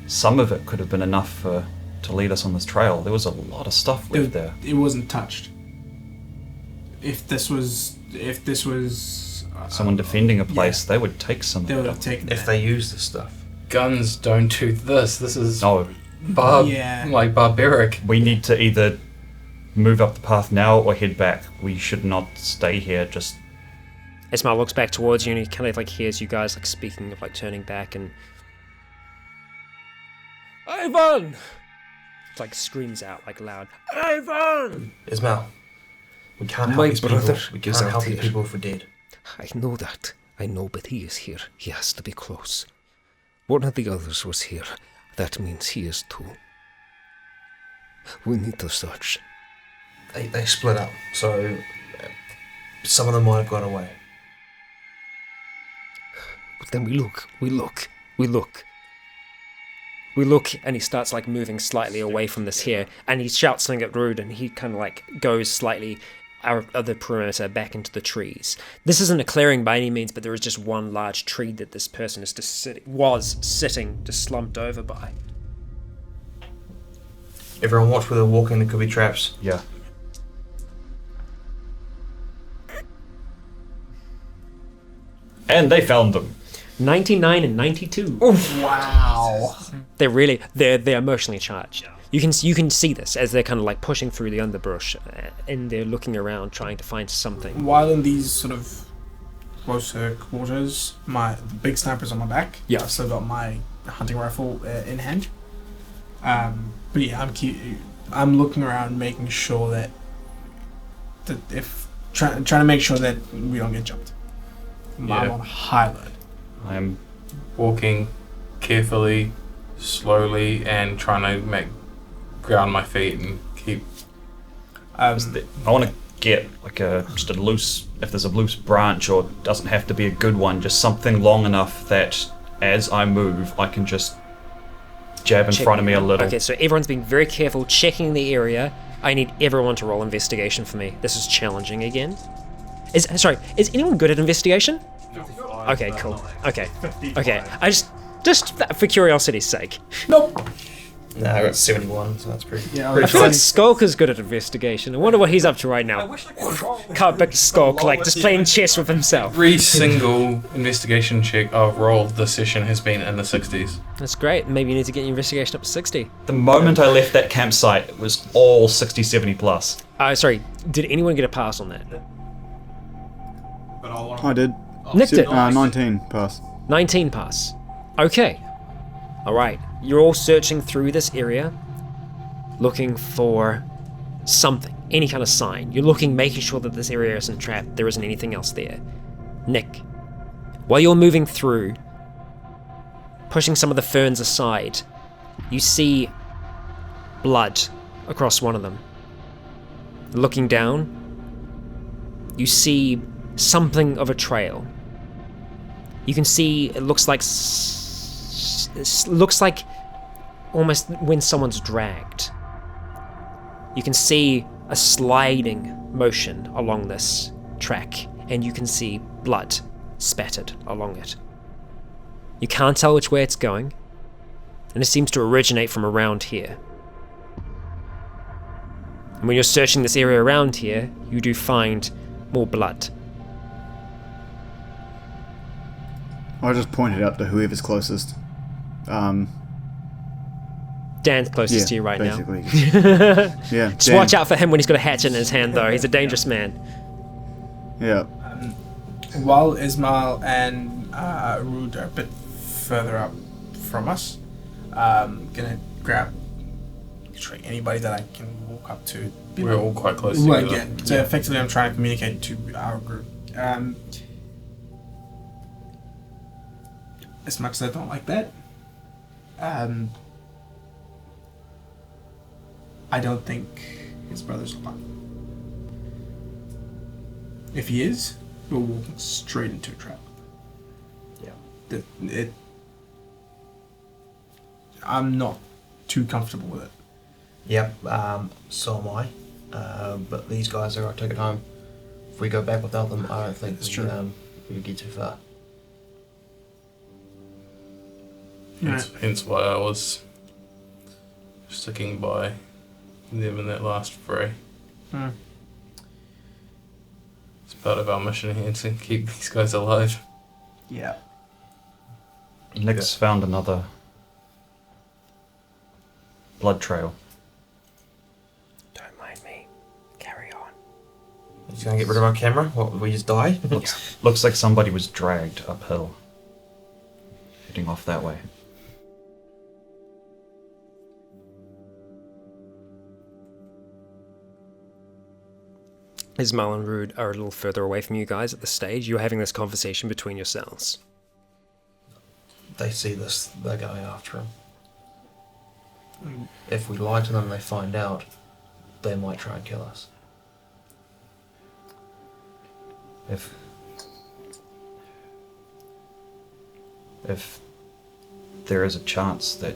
Some of it could have been enough to lead us on this trail. There was a lot of stuff left there. It wasn't touched. If this was someone defending a place, they would take some They of would it. have taken If that. they use the stuff. Guns don't do this. This is No, like barbaric. we need to either move up the path now or head back. We should not stay here. Just Ismail looks back towards you and he kind of like hears you guys like speaking of like turning back and Ivan! Like screams out like loud. Ivan! Ismail, we can't help My these people. brother We can't is help out these here. people if we're dead. I know that. I know, but he is here. He has to be close. One of the others was here. That means he is too. We need to search. They split up, so some of them might have got away. But then we look, and he starts like moving slightly away from this here, and he shouts something at Rude, and he kind of like goes slightly out of the perimeter back into the trees. This isn't a clearing by any means, but there is just one large tree that this person is just sitting, just slumped over by. Everyone watch where they're walking, there could be traps. yeah. And they found them. 99 and 92. Wow. They're emotionally charged. You can see this as they're kind of like pushing through the underbrush, and they're looking around trying to find something. While in these sort of closer quarters, the big sniper's on my back. Yeah. I've still got my hunting rifle in hand. But yeah, I'm looking around, making sure that if trying to make sure that we don't get jumped. I'm on high alert. I am Walking carefully, slowly, and trying to ground my feet and keep. I want to get like just a loose, if there's a loose branch, or it doesn't have to be a good one, just something long enough that as I move, I can just jab in front of me a little. Okay, so everyone's being very careful, checking the area. I need everyone to roll investigation for me. This is challenging again. Is anyone good at investigation? Okay, cool. Okay. I just for curiosity's sake. Nope. Nah, I got 71, so that's pretty. Yeah, I feel like Skulker's good at investigation. I wonder what he's up to right now. Can't pick Skulk, like just playing chess with himself. Every single investigation check I've rolled this session has been in the 60s. That's great. Maybe you need to get your investigation up to 60. The moment I left that campsite, it was all 60, 70 plus. Sorry, did anyone get a pass on that? I did. Nick did. 19 pass. 19 pass. Okay. Alright. You're all searching through this area, looking for something, any kind of sign. You're looking, making sure that this area isn't trapped, there isn't anything else there. Nick, while you're moving through, pushing some of the ferns aside, you see blood across one of them. Looking down, you see something of a trail. You can see it looks like almost when someone's dragged. You can see a sliding motion along this track, and you can see blood spattered along it. You can't tell which way it's going, and it seems to originate from around here. And when you're searching this area around here, you do find more blood. I just pointed out to whoever's closest. Dan's closest to you right basically. now. Yeah. Just watch out for him when he's got a hatchet in his hand, though. He's a dangerous man. Yeah. While Ismail and Rude are a bit further up from us, gonna grab anybody that I can walk up to. We're all quite close Well, together. yeah. So effectively, I'm trying to communicate to our group. As much as I don't like that, I don't think his brother's alive. If he is, we're walking straight into a trap. Yeah. I'm not too comfortable with it. Yep, so am I. But these guys are going to take it home. If we go back without them, I don't think we get too far. Hence why I was sticking by them in that last fray. Hmm. It's part of our mission here to keep these guys alive. Yeah. Nick's found another blood trail. Don't mind me. Carry on. He's gonna get rid of our camera? What, we just die? Looks like somebody was dragged uphill. Heading off that way. Ismail and Rude are a little further away from you guys at this stage. You're having this conversation between yourselves. They see this, they're going after him. If we lie to them and they find out, they might try and kill us. If there is a chance that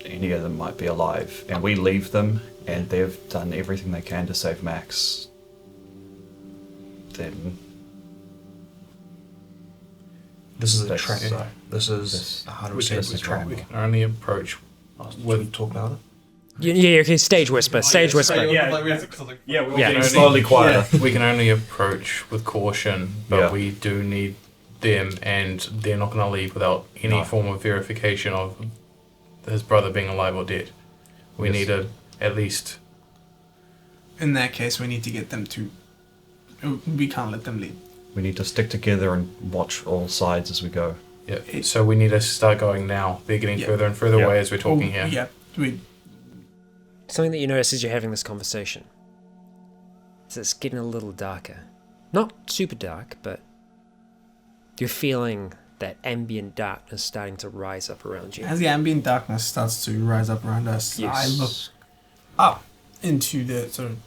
any of them might be alive, and we leave them, and they've done everything they can to save Max, then this is a that's- trap. This is 100% a trap. We can only approach Should we talk about it? Yeah, okay, stage whisper, stage whisper. Yeah, slowly quieter. We can only approach with caution, but Yeah. we do need them, and they're not going to leave without any form of verification of his brother being alive or dead. We need at least. In that case, we need to get them to. We can't let them leave. We need to stick together and watch all sides as we go. Yeah. So we need to start going now. They're getting further and further away as we're talking here. Yeah. Something that you notice as you're having this conversation is it's getting a little darker. Not super dark, but you're feeling that ambient darkness starting to rise up around you. As the ambient darkness starts to rise up around us, Yes. I look up into the sort of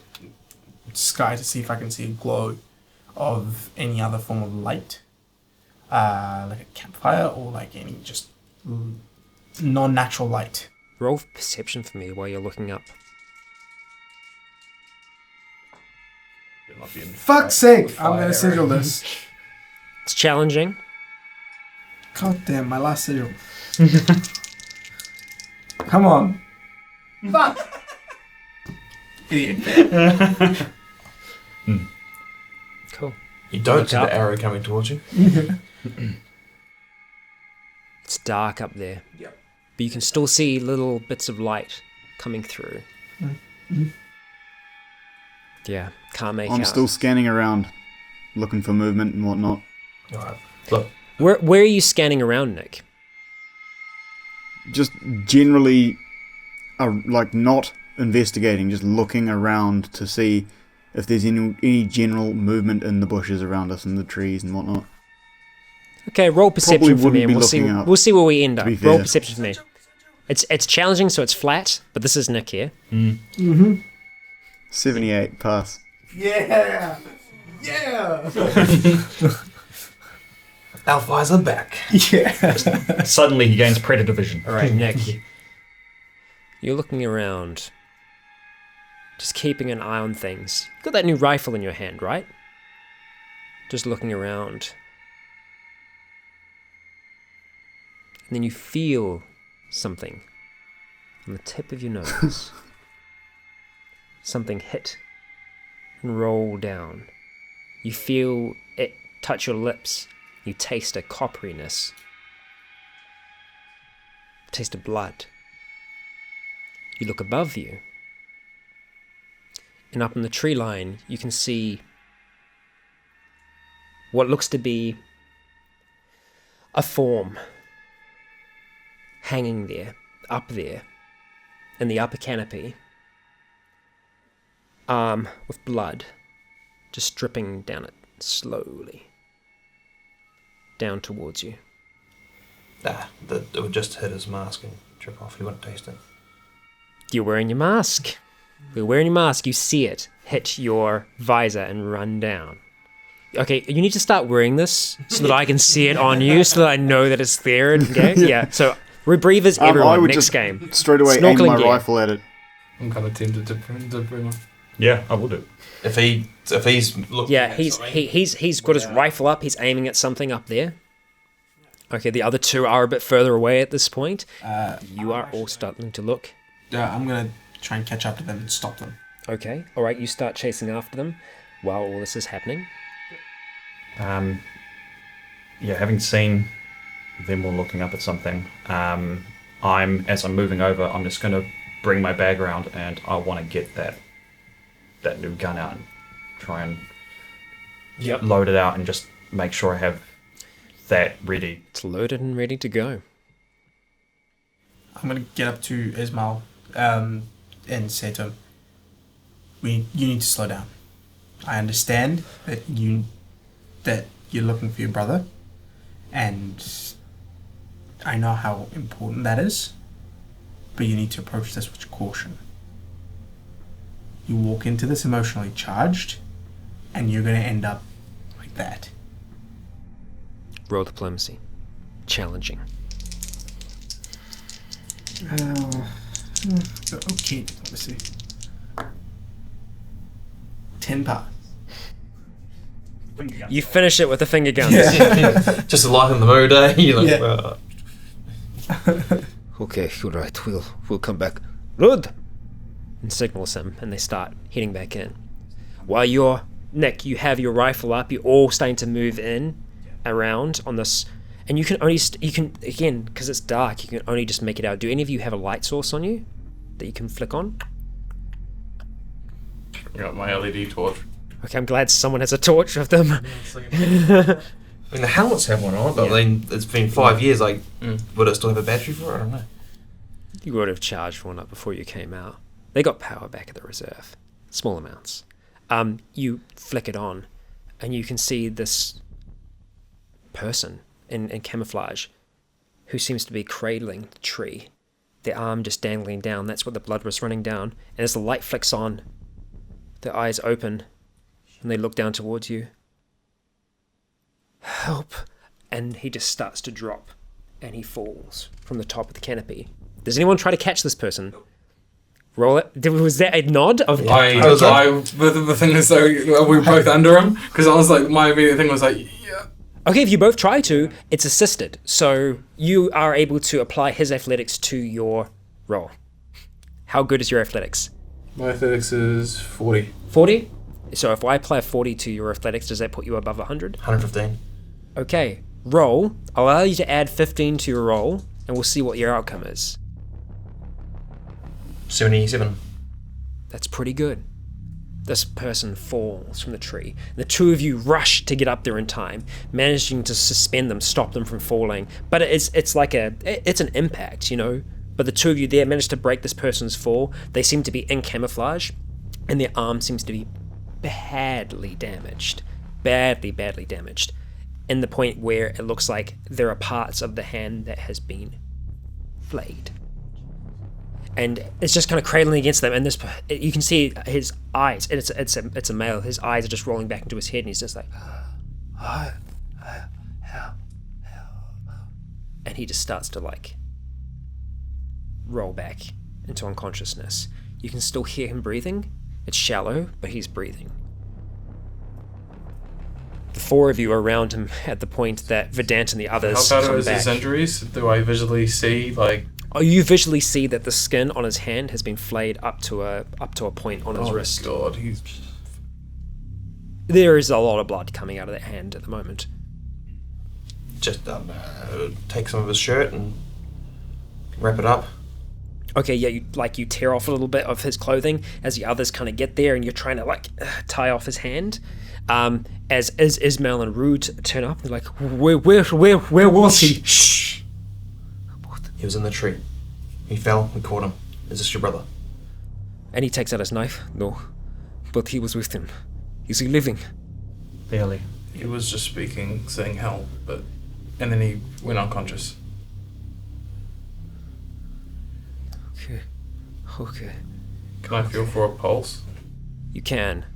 sky to see if I can see a glow of any other form of light, like a campfire or like any just non-natural light. Roll for perception for me while you're looking up. Fuck's sake! I'm gonna sigil this. It's challenging. God damn, my last sigil. Come on. Fuck! Idiot. Cool. You don't Look see up. the arrow coming towards you. It's dark up there. Yep. But you can still see little bits of light coming through. Yeah, can't make I'm out. still scanning around, looking for movement and whatnot. Alright. Look, Where are you scanning around, Nick? Just generally, like not investigating, just looking around to see if there's any general movement in the bushes around us and the trees and whatnot. Okay, roll perception for me, wouldn't and be we'll see. looking up, We'll see where we end up. be Roll fair. perception for me. It's challenging, so it's flat. But this is Nick here. 78 pass. Yeah! Yeah! Alphys are back. Yeah! Suddenly he gains predator vision. All right, Nick. You're looking around, just keeping an eye on things. Got that new rifle in your hand, right? Just looking around. And then you feel something on the tip of your nose. Something hit and roll down. You feel it touch your lips. You taste a copperiness. Taste of blood. You look above you. And up in the tree line, you can see what looks to be a form hanging there, up there, in the upper canopy. Arm with blood just dripping down it slowly. Down towards you. It would just hit his mask and drip off. He wouldn't taste it. You're wearing your mask. You're wearing your mask. You see it hit your visor and run down. Okay, you need to start wearing this so that I can see it on you, so that I know that it's there. Okay? Yeah. So rebreathers I everyone would next just game. straight away aim Snorkeling my gear. rifle at it. I'm kind of tempted to bring one. Yeah, I will do. If he's looking Yeah, at he's something, he's got his rifle up. He's aiming at something up there. Okay, the other two are a bit further away at this point. You are all starting to look. I'm gonna try and catch up to them and stop them. Okay, all right. You start chasing after them while all this is happening. Having seen them all looking up at something, as I'm moving over, I'm just going to bring my bag around, and I want to get that new gun out and try and load it out and just make sure I have that ready. It's loaded and ready to go. I'm going to get up to Ismail and say to him, you need to slow down. I understand that you're looking for your brother, and I know how important that is, but you need to approach this with caution. You walk into this emotionally charged, and you're going to end up like that. Roll diplomacy. Challenging. Okay, diplomacy. 10 pass. You finish it with the finger guns. Just to lighten the mood, eh? You're like, Okay, you're right. We'll come back. Rud! And signals him, and they start heading back in. While Nick, you have your rifle up, you're all starting to move in, around on this, and you can only, again, because it's dark, you can only just make it out. Do any of you have a light source on you that you can flick on? I got my LED torch. Okay, I'm glad someone has a torch with them. I mean, the helmets have one on, but then it's been 5 years. Like, would it still have a battery for it? I don't know. You would have charged one up before you came out. They got power back at the reserve, small amounts. You flick it on, and you can see this person in camouflage who seems to be cradling the tree, their arm just dangling down. That's where the blood was running down. And as the light flicks on, their eyes open, and they look down towards you. Help! And he just starts to drop, and he falls from the top of the canopy. Does anyone try to catch this person? Roll it. Was that a nod? The thing is, so we were both under him, because I was like, my immediate thing was like, yeah. Okay, if you both try to, it's assisted. So you are able to apply his athletics to your roll. How good is your athletics? My athletics is 40. 40? So if I apply 40 to your athletics, does that put you above 100? 115. Okay, roll. I'll allow you to add 15 to your roll, and we'll see what your outcome is. 77. That's pretty good. This person falls from the tree. The two of you rush to get up there in time, managing to suspend them, stop them from falling. But it's like it's an impact, you know? But the two of you there managed to break this person's fall. They seem to be in camouflage, and their arm seems to be badly damaged. Badly damaged. In the point where it looks like there are parts of the hand that has been flayed. And it's just kind of cradling against them, and you can see his eyes. And it's a male. His eyes are just rolling back into his head, and he's just like, help. And he just starts to roll back into unconsciousness. You can still hear him breathing. It's shallow, but he's breathing. The four of you are around him at the point that Verdant and the others How bad come are back. his injuries? Do I visually see You visually see that the skin on his hand has been flayed up to a point on his wrist. Oh God, There is a lot of blood coming out of that hand at the moment. Just take some of his shirt and wrap it up. Okay, yeah, you tear off a little bit of his clothing as the others kind of get there, and you're trying to tie off his hand. As Ismail and Rude turn up, they're like, where was he? Shh. He was in the tree. He fell. We caught him. Is this your brother? And he takes out his knife. No, but he was with him. Is he living? Barely. he was just speaking, saying help, and then he went unconscious. Okay. Can I feel for a pulse? You can.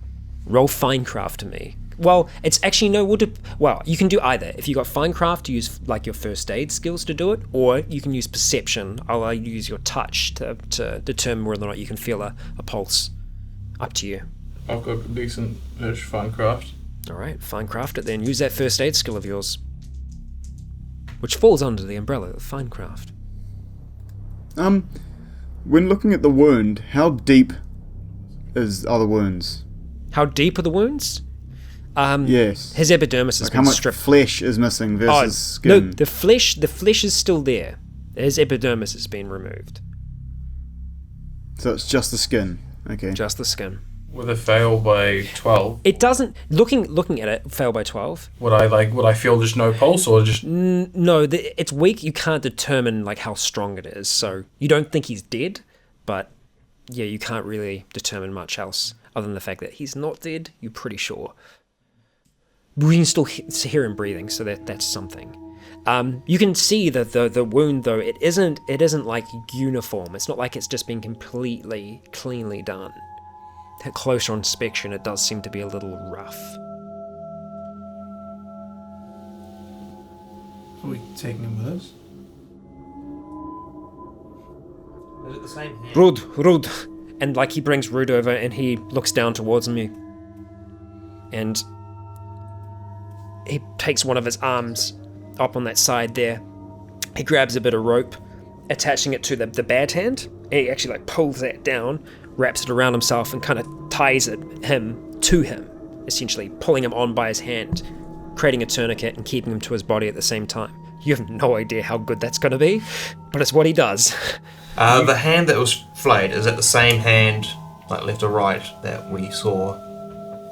Roll Finecraft to me. Well, it's actually you can do either. If you got Finecraft, use like your first aid skills to do it, or you can use Perception. I'll use your touch to determine whether or not you can feel a pulse. Up to you. I've got a decent-ish Finecraft. Alright, Finecraft it then. Use that first aid skill of yours, which falls under the umbrella of Finecraft. When looking at the wound, how deep are the wounds? How deep are the wounds? Yes. His epidermis has Like been how much stripped. flesh is missing versus skin? No, the flesh is still there. His epidermis has been removed. So it's just the skin. Okay. Just the skin. With a fail by 12, It doesn't. Looking at it, fail by 12. would I feel just no pulse or just... No, it's weak. You can't determine like how strong it is. So you don't think he's dead, but yeah, you can't really determine much else other than the fact that he's not dead. You're pretty sure. We can still hear him breathing, so that's something. You can see that the wound though it isn't like uniform. It's not like it's just been completely cleanly done. At closer inspection, it does seem to be a little rough. Are we taking him with us? Is it the same hand? Rude. And like he brings Rude over and he looks down towards me. And he takes one of his arms up on that side there. He grabs a bit of rope, attaching it to the bad hand. And he actually like pulls that down, wraps it around himself and kind of ties him to him, essentially pulling him on by his hand, creating a tourniquet and keeping him to his body at the same time. You have no idea how good that's going to be, but it's what he does. The hand that was flayed, is that the same hand, like left or right, that we saw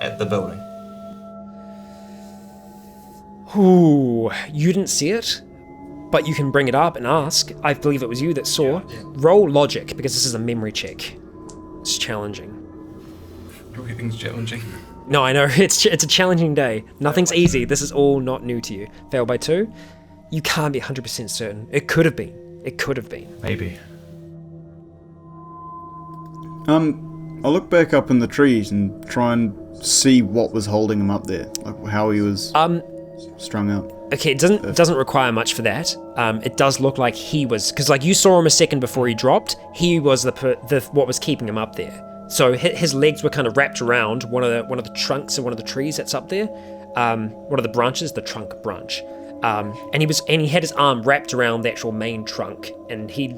at the building? Ooh, you didn't see it, but you can bring it up and ask. I believe it was you that saw. Yeah. Roll logic, because this is a memory check. It's challenging. Everything's challenging. No, I know, it's a challenging day. Nothing's easy. This is all not new to you. Fail by 2. You can't be 100% certain. It could have been. Maybe. I'll look back up in the trees and try and see what was holding him up there, like how he was strung out. Okay, it doesn't require much for that. It does look like he was, because like you saw him a second before he dropped. He was the what was keeping him up there. So his legs were kind of wrapped around one of the trunks of one of the trees that's up there. One of the branches, the trunk branch. And he had his arm wrapped around the actual main trunk, and he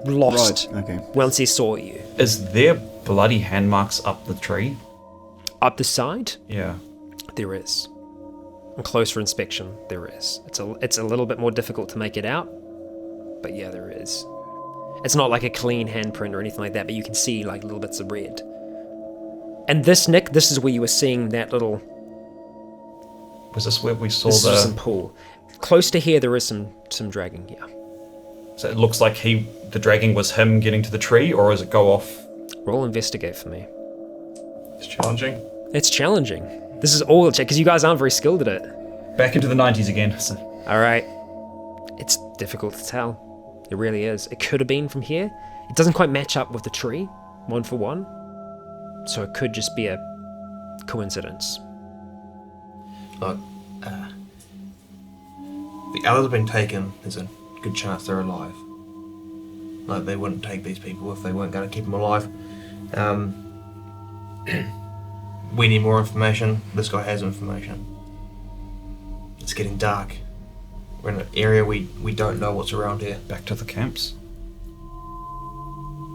lost Right, okay. once he saw you. Is there bloody hand marks up the tree? Up the side, Yeah. there is. On closer inspection, there is. It's a little bit more difficult to make it out, but yeah, there is. It's not like a clean handprint or anything like that, but you can see like little bits of red. And this, Nick, this is where you were seeing that little... Was this where we saw This is some the... pool. Close to here, there is some dragging, yeah. So it looks like the dragging was him getting to the tree, or does it go off? Roll investigate for me. It's challenging. It's challenging. This is all check, because you guys aren't very skilled at it. Back into the 90s again. So. Alright. It's difficult to tell. It really is. It could have been from here. It doesn't quite match up with the tree, 1 for 1. So it could just be a coincidence. Look, the others have been taken. There's a good chance they're alive. Like, they wouldn't take these people if they weren't going to keep them alive. We need more information. This guy has information. It's getting dark. We're in an area we don't know what's around here. Back to the camps.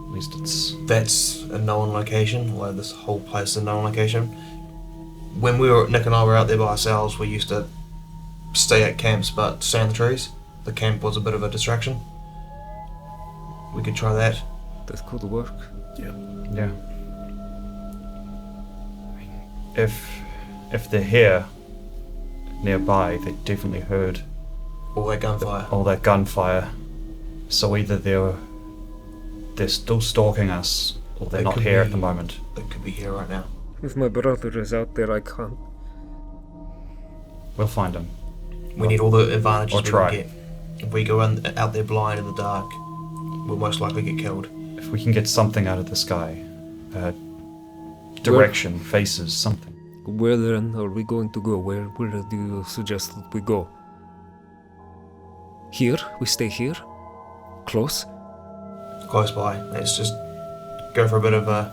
At least it's... That's a known location. Well, this whole place is a known location. When Nick and I were out there by ourselves, we used to stay at camps but stay in the trees. The camp was a bit of a distraction. We could try that. That could work. Yeah. If they're here, nearby, they definitely heard All that gunfire. all that gunfire. So either they're still stalking us, or they're They not could here be- at the moment. They could be here right now. If my brother is out there, I can't. We'll find him. We need all the advantages Or we try. can get. If we go out there blind in the dark, we'll most likely get killed. If we can get something out of the sky, direction, faces, something. Where then are we going to go? Where do you suggest that we go? Here? We stay here? Close? Close by. Let's just go for a bit of a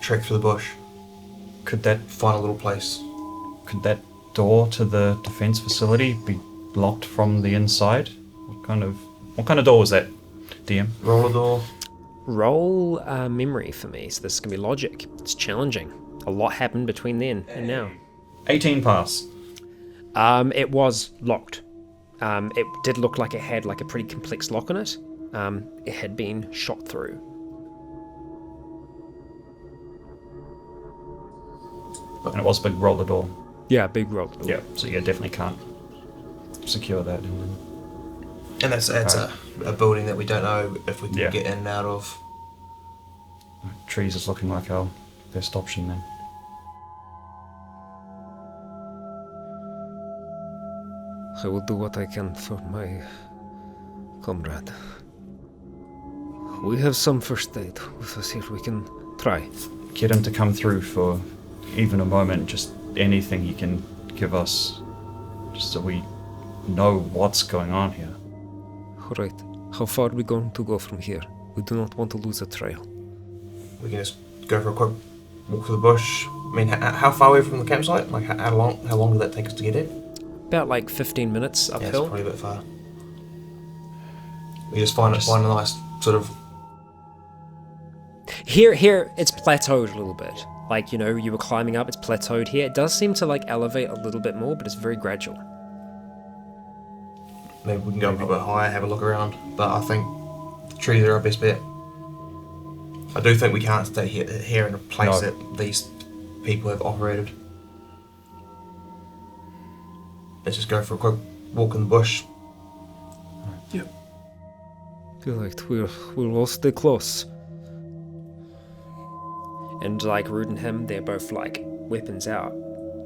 trek through the bush. Could that Find a little place. door to the defense facility be blocked from the inside? What kind of door was that, DM? Roll a door. Roll memory for me, so this is going to be logic. It's challenging. a lot happened between then and now. 18 pass. It was locked. It did look like it had like a pretty complex lock on it. It had been shot through. And it was big roller door. Yeah, big roll. Yeah, so you definitely can't secure that. And that's a building that we don't know if we can get in and out of. Trees is looking like our best option then. I will do what I can for my comrade. We have some first aid with us here. We can try. Get him to come through for even a moment, just anything he can give us, just so we know what's going on here. Alright, how far are we going to go from here? We do not want to lose a trail. We can just go for a quick walk through the bush. I mean, how far away from the campsite? Like, how long did that take us to get in? About like 15 minutes Yeah, it's uphill. probably a bit far. We just find a nice sort of... Here, it's plateaued a little bit. Like, you know, you were climbing up, it's plateaued here. It does seem to like elevate a little bit more, but it's very gradual. Maybe we can go up a bit higher, have a look around. But I think the trees are our best bet. I do think we can't stay here in a place that these people have operated. Let's just go for a quick walk in the bush. Yep. Feel like we'll all stay close. And like Rude and him, they're both like weapons out,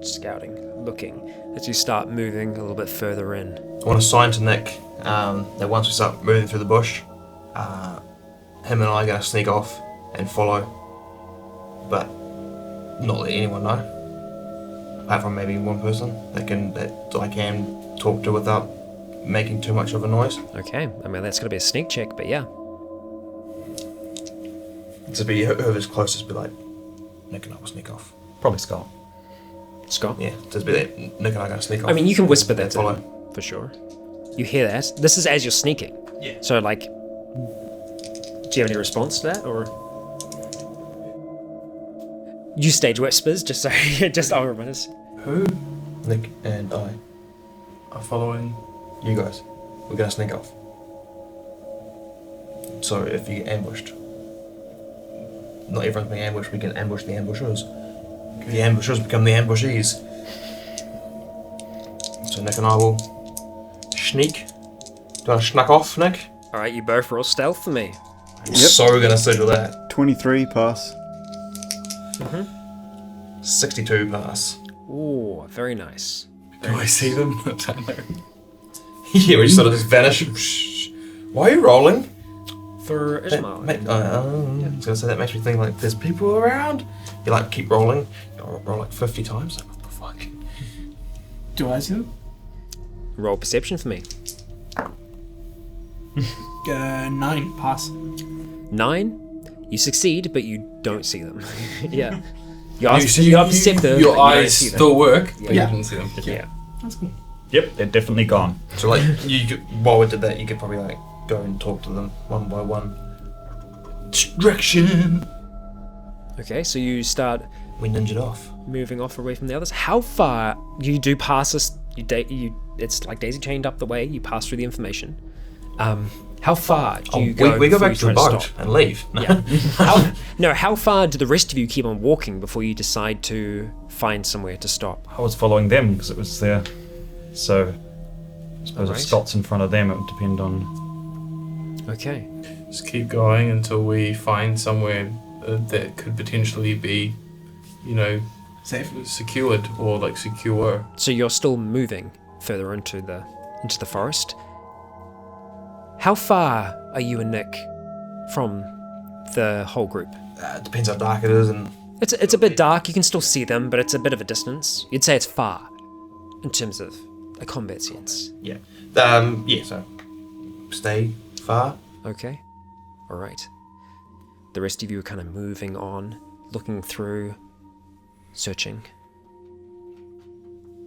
scouting, looking, as you start moving a little bit further in. I want to sign to Nick that once we start moving through the bush, him and I are going to sneak off and follow, but not let anyone know, apart from maybe one person that I can talk to without making too much of a noise. Okay, I mean that's going to be a sneak check, but yeah. To be whoever's closest, be like, Nick and I will sneak off. Probably Scott. Scott? Yeah, just be that Nick and I are going to sneak off. I mean, you can whisper that to follow. him, for sure. You hear that. This is as you're sneaking. Yeah. So, like, do you have any response to that, or...? You stage whispers, just so... I'll remind us. Who Nick and I. are following? You guys. We're going to sneak off. So if you get ambushed, not everyone's being ambushed, we can ambush the ambushers. The ambushers become the ambushees. So Nick and I will sneak. Do you want to snuck off, Nick? Alright, you both roll stealth for me. I'm so gonna schedule that. 23 pass. 62 pass. Ooh, very nice. Do I see them? I don't know. Yeah, we sort of just vanish. Why are you rolling? For Ismail. I was gonna say that makes me think like there's people around. You like keep rolling. You roll like 50 times. Like, what the fuck? Do I see them? Roll perception for me. 9 pass. 9? You succeed, but you don't see them. Yeah. You You perceptive. your but you don't eyes see them. still work, but Yeah. you didn't see them. Yeah. That's cool. Yep, they're definitely gone. So like while we did that, you could probably like go and talk to them one by one. Distraction. Okay, so you start We ninja'd off. moving off away from the others. How far you do pass us? It's like daisy chained up the way. You pass through the information. How far do you go? We go before back you to the try boat stop? and leave. Yeah. How far do the rest of you keep on walking before you decide to find somewhere to stop? I was following them because it was there. So, I suppose Alright. if Scott's in front of them, it would depend on... Okay. Just keep going until we find somewhere that could potentially be, Safe. secured or like secure. So you're still moving further into the forest. How far are you and Nick from the whole group? It depends how dark it is, and It's a bit dark. You can still see them, but it's a bit of a distance. You'd say it's far in terms of a combat sense. yeah. So stay far. Okay. All right. The rest of you are kind of moving on, looking through, searching.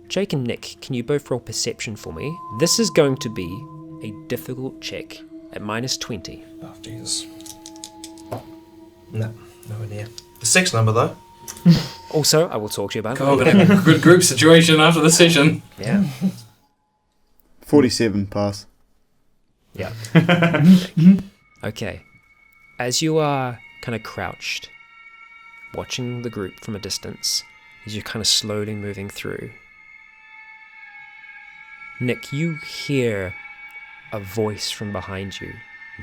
Jake and Nick, can you both roll perception for me? This is going to be a difficult check at -20. Oh Jesus. No, nowhere near. The 6 number though. Also, I will talk to you about God, a good group situation after the session. Yeah. 47 pass. Yeah. Okay. As you are kind of crouched, watching the group from a distance, as you're kind of slowly moving through, Nick, you hear a voice from behind you,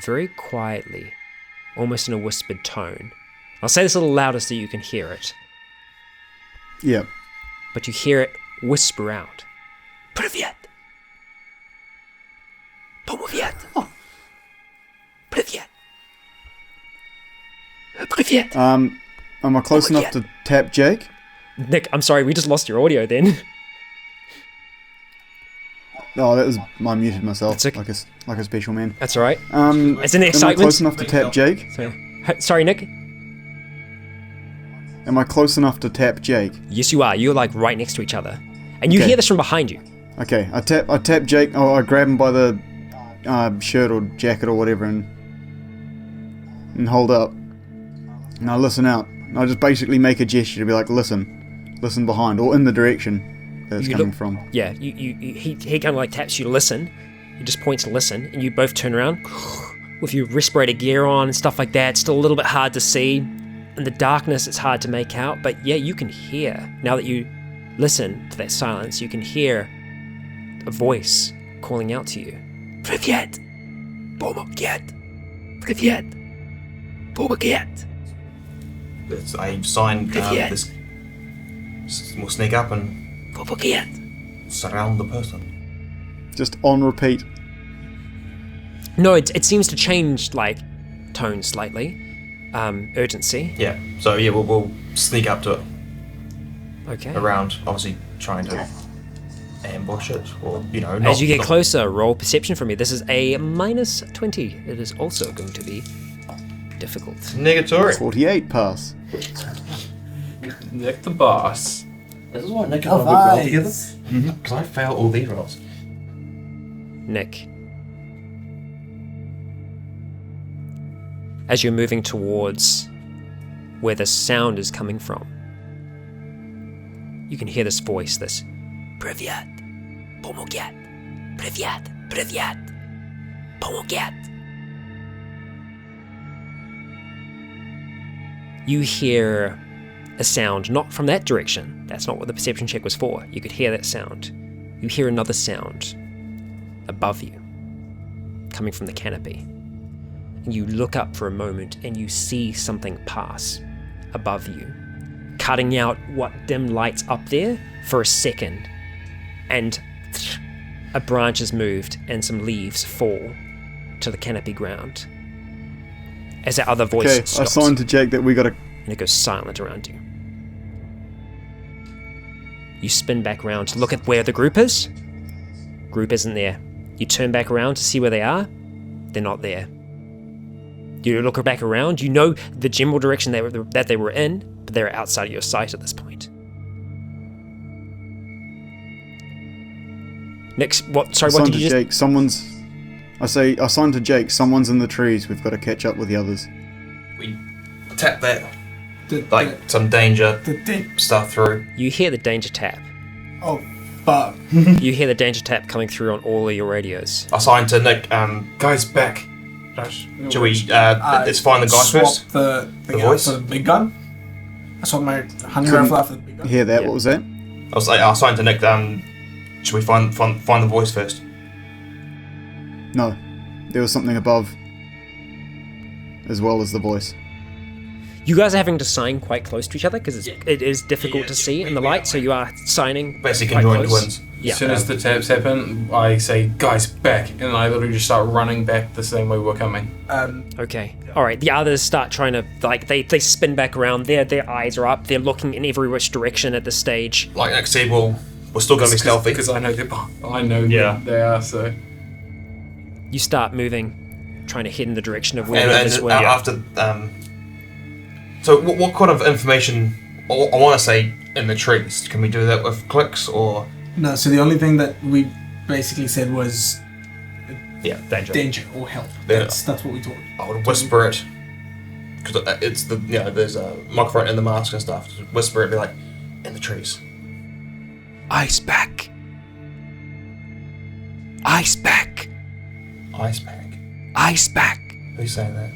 very quietly, almost in a whispered tone. I'll say this a little louder so you can hear it. Yeah. But you hear it whisper out. Привет! Pomoviet! Привет! Привет! Am I close enough to tap Jake? Nick, I'm sorry, we just lost your audio then. Oh, that was I muted myself That's okay. like a special man. That's alright. It's in the Am I excitement. close enough to tap Jake? Sorry, Nick? Am I close enough to tap Jake? Yes, you are. You're like right next to each other. And you Okay. hear this from behind you. Okay, I tap Jake. Oh, I grab him by the shirt or jacket or whatever and hold up. And I listen out. And I just basically make a gesture to be like, listen behind or in the direction that it's You coming look- from. Yeah, he kind of like taps you to listen. He just points to listen, and you both turn around with your respirator gear on and stuff like that. It's still a little bit hard to see. In the darkness, it's hard to make out, but yeah, you can hear. Now that you listen to that silence, you can hear a voice calling out to you. Привет! Помогет! Привет! Помогет! I sign Привет! this. We'll sneak up and Помогет! surround the person. Just on repeat. No, it seems to change, like, tone slightly. Urgency. Yeah. So yeah, we'll sneak up to it Okay. around, obviously trying to ambush it, or not, As you get not- closer, roll perception for me. This is a minus 20. It is also going to be difficult. Negatory. 48 pass. Nick the boss. This is why Nick and I work well together. Because I fail all these rolls. Nick. As you're moving towards where the sound is coming from, you can hear this voice, this Привет, помогет, Привет, Привет, помогет. You hear a sound not from that direction. That's not what the perception check was for. You could hear that sound. You hear another sound above you, coming from the canopy. And you look up for a moment and you see something pass above you, cutting out what dim light's up there for a second, and a branch is moved and some leaves fall to the canopy ground. As that other voice Okay, I stops, signed to Jake that we gotta. and it goes silent around you. You spin back around to look at where the group is. Group isn't there. You turn back around to see where they are. They're not there. You look back around. You know the general direction that they were in, but they're outside of your sight at this point. Next, what? Sorry, I what signed did to you just? Jake. I signed to Jake. Someone's in the trees. We've got to catch up with the others. We tap that, The- like some danger the stuff through. You hear the danger tap. Oh, fuck. You hear the danger tap coming through on all of your radios. I signed to Nick. Guys, back. Rush. Should we? Let's find the guy swap first. the thing out voice? for the big gun. I swapped my hunting Couldn't rifle out for the big gun. Hear that? Yeah. What was that? I signed to Nick. Should we find the voice first? No. There was something above, as well as the voice. You guys are having to sign quite close to each other because it is difficult to see in the light, so you are signing Basically, quite conjoined close. twins. Yeah. As soon as the taps happen, I say, guys, back. And I literally just start running back the same way we're coming. Okay. All right. The others start trying to they spin back around. Their eyes are up. They're looking in every which direction at this stage. Like Nick said, we're still going to be stealthy. Because I know Yeah. they are, so. You start moving, trying to head in the direction of where And, the others were. after, so what kind of information? I want to say in the trees. Can we do that with clicks or? No, so the only thing that we basically said was Yeah, Danger. danger or help. Yeah. That's what we taught. I would whisper it because it's the there's a microphone in the mask and stuff. Just whisper it, be like, in the trees. Ice back. Ice back. Ice pack. Ice back. Who's saying that?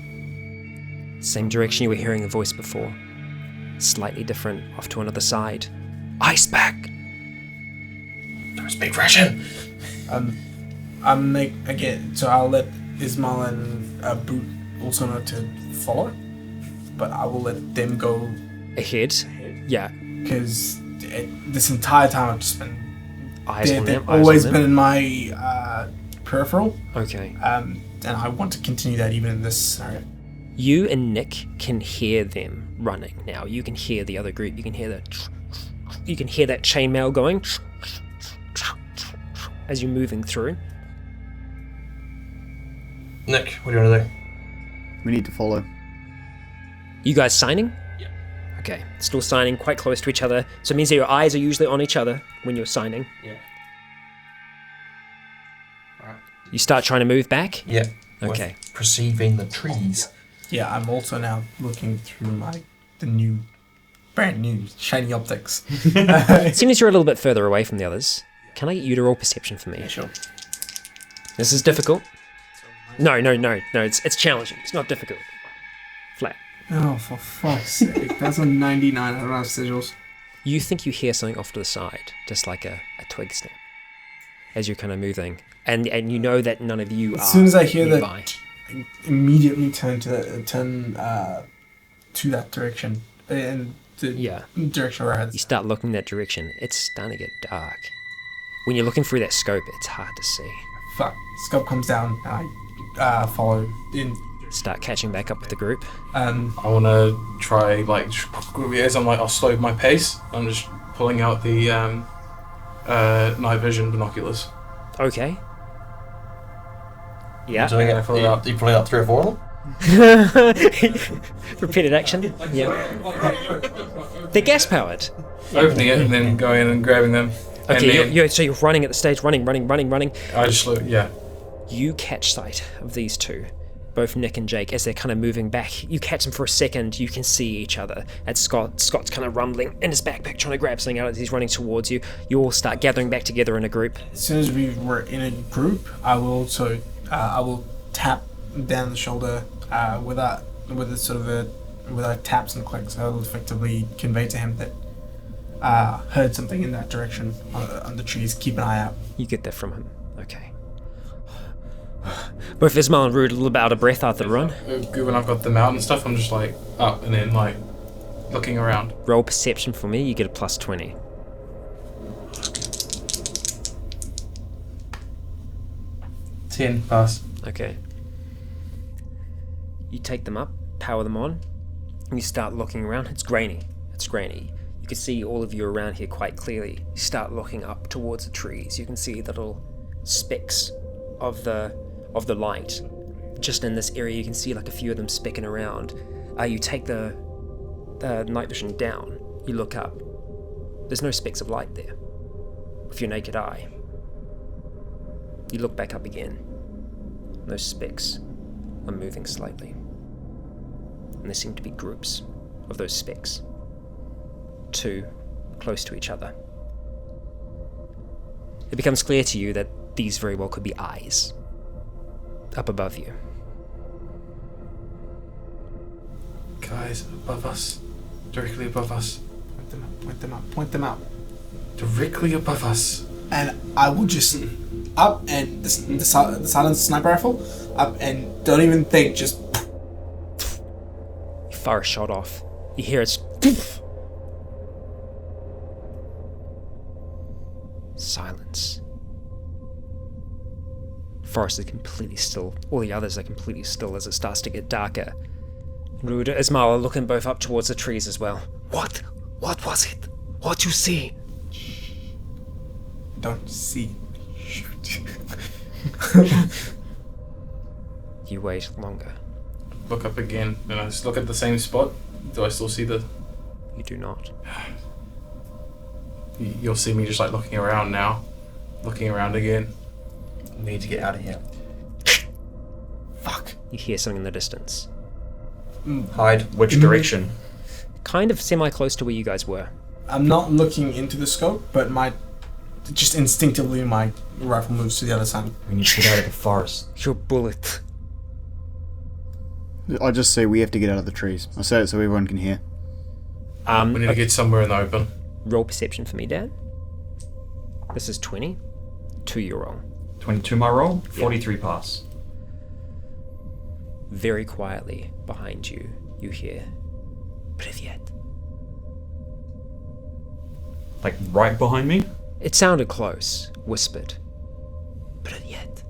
Same direction you were hearing the voice before. Slightly different, off to another side. Ice back. Don't speak Russian. So I'll let Ismail and Boot also know to follow, but I will let them go Ahead? Yeah. because this entire time I've just been. Eyes on them. They've always been in my peripheral, Okay. and I want to continue that even in this scenario. You and Nick can hear them running now. You can hear the other group. You can hear that chainmail going as you're moving through. Nick, what do you want to do? We need to follow. You guys signing? Yeah. Okay. Still signing, quite close to each other. So it means that your eyes are usually on each other when you're signing. Yeah. Alright. You start trying to move back? Yeah. Okay. With perceiving the trees. Yeah, I'm also now looking through the brand new shiny optics. Seeing as you're a little bit further away from the others, can I get you to roll perception for me? Yeah, sure. This is difficult. No, it's challenging. It's not difficult. Flat. Oh, for fuck's sake. That's a 99. I don't have sigils. You think you hear something off to the side, just like a twig snap, as you're kind of moving. And you know that none of you are As soon as I hear nearby. that, I immediately turn to that direction. And the direction where I had. You start looking that direction. It's starting to get dark. When you're looking through that scope, it's hard to see. Fuck. Scope comes down, and I follow in. Start catching back up with the group. I want to try, as I'll slow my pace. I'm just pulling out the night vision binoculars. Okay. Yeah. Doing it. You pulling out 3 or 4 of them? Repeated action. Yeah. They're gas powered. Opening it and then going in and grabbing them. Okay, so you're running at the stage, running. I just slow, yeah. You catch sight of these two, both Nick and Jake, as they're kind of moving back. You catch them for a second, you can see each other. And Scott's kind of rumbling in his backpack, trying to grab something out as he's running towards you. You all start gathering back together in a group. As soon as we were in a group, I will tap down the shoulder with a taps and clicks. I will effectively convey to him that heard something in that direction on the trees. Keep an eye out. You get that from him. Okay. Both Ismail and Rude a little bit out of breath after the run. When I've got them out and stuff, I'm just up and then looking around. Roll perception for me, you get a plus 20. Ten pass. Okay. You take them up, power them on, and you start looking around. It's grainy. You can see all of you around here quite clearly. You start looking up towards the trees. You can see little specks of the light. Just in this area, you can see like a few of them specking around. You take the night vision down. You look up. There's no specks of light there with your naked eye. You look back up again. Those specks are moving slightly. And there seem to be groups of those specks. 2 close to each other. It becomes clear to you that these very well could be eyes up above you. Guys, above us. Directly above us. Point them out. Directly above us. And I will just up and the silenced sniper rifle up and don't even think, just You fire a shot off. You hear it's silence. Forest is completely still. All the others are completely still as it starts to get darker. Rude and Ismail are looking both up towards the trees as well. What? What was it? What you see? don't see. Shoot. You wait longer. Look up again, and I just look at the same spot. Do I still see the... You do not. You'll see me just looking around now. Looking around again. Need to get out of here. Fuck. You hear something in the distance. Hide. Which direction? Kind of semi-close to where you guys were. I'm not looking into the scope, but just instinctively my rifle moves to the other side. We need to get out of the forest. Your bullet. I just say we have to get out of the trees. I say it so everyone can hear. We need to get somewhere in the open. Roll perception for me, Dan. This is 20. 2 your roll. 22 my roll. 43 pass. Very quietly behind you, you hear Privyet. Like right behind me? It sounded close, whispered. Privyet.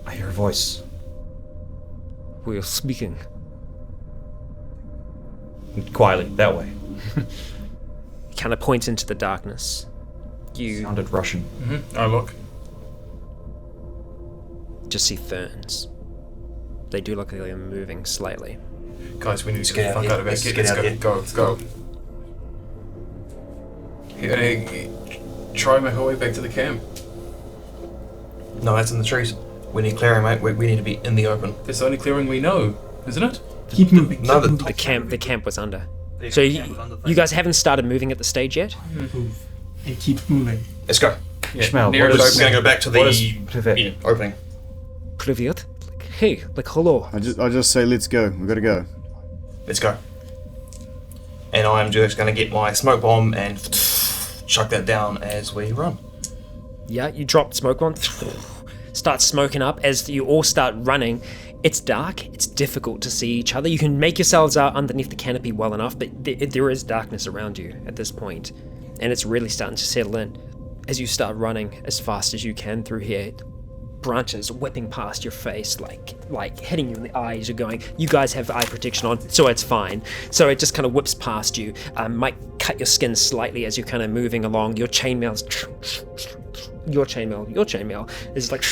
I hear a voice. We are speaking. Quietly, that way. He kind of points into the darkness. You Sounded Russian. I look. just see ferns. They do look like they're moving slightly. Guys, we need to get get out the fuck of out of here. here. Let's Let's get go. out Go. Try and make our way back to the camp. No, that's in the trees. We need clearing, mate. We need to be in the open. That's the only clearing we know, isn't it? Keep moving. No, The camp was under. So you guys haven't started moving at the stage yet? Move. And keep moving. Let's go. Ishmael, near what the is- We're going to go back to what is the Privyet? opening. Privyet? Like, hey, like hello. I just say let's go. We gotta go. Let's go. And I'm just going to get my smoke bomb and chuck that down as we run. Yeah, you drop smoke on, start smoking up as you all start running. It's dark, it's difficult to see each other. You can make yourselves out underneath the canopy well enough, but there is darkness around you at this point, and it's really starting to settle in. As you start running as fast as you can through here, branches whipping past your face, like hitting you in the eyes. You're going, you guys have eye protection on, so it's fine. So it just kind of whips past you. Might cut your skin slightly as you're kind of moving along. Your chainmail's your chainmail is like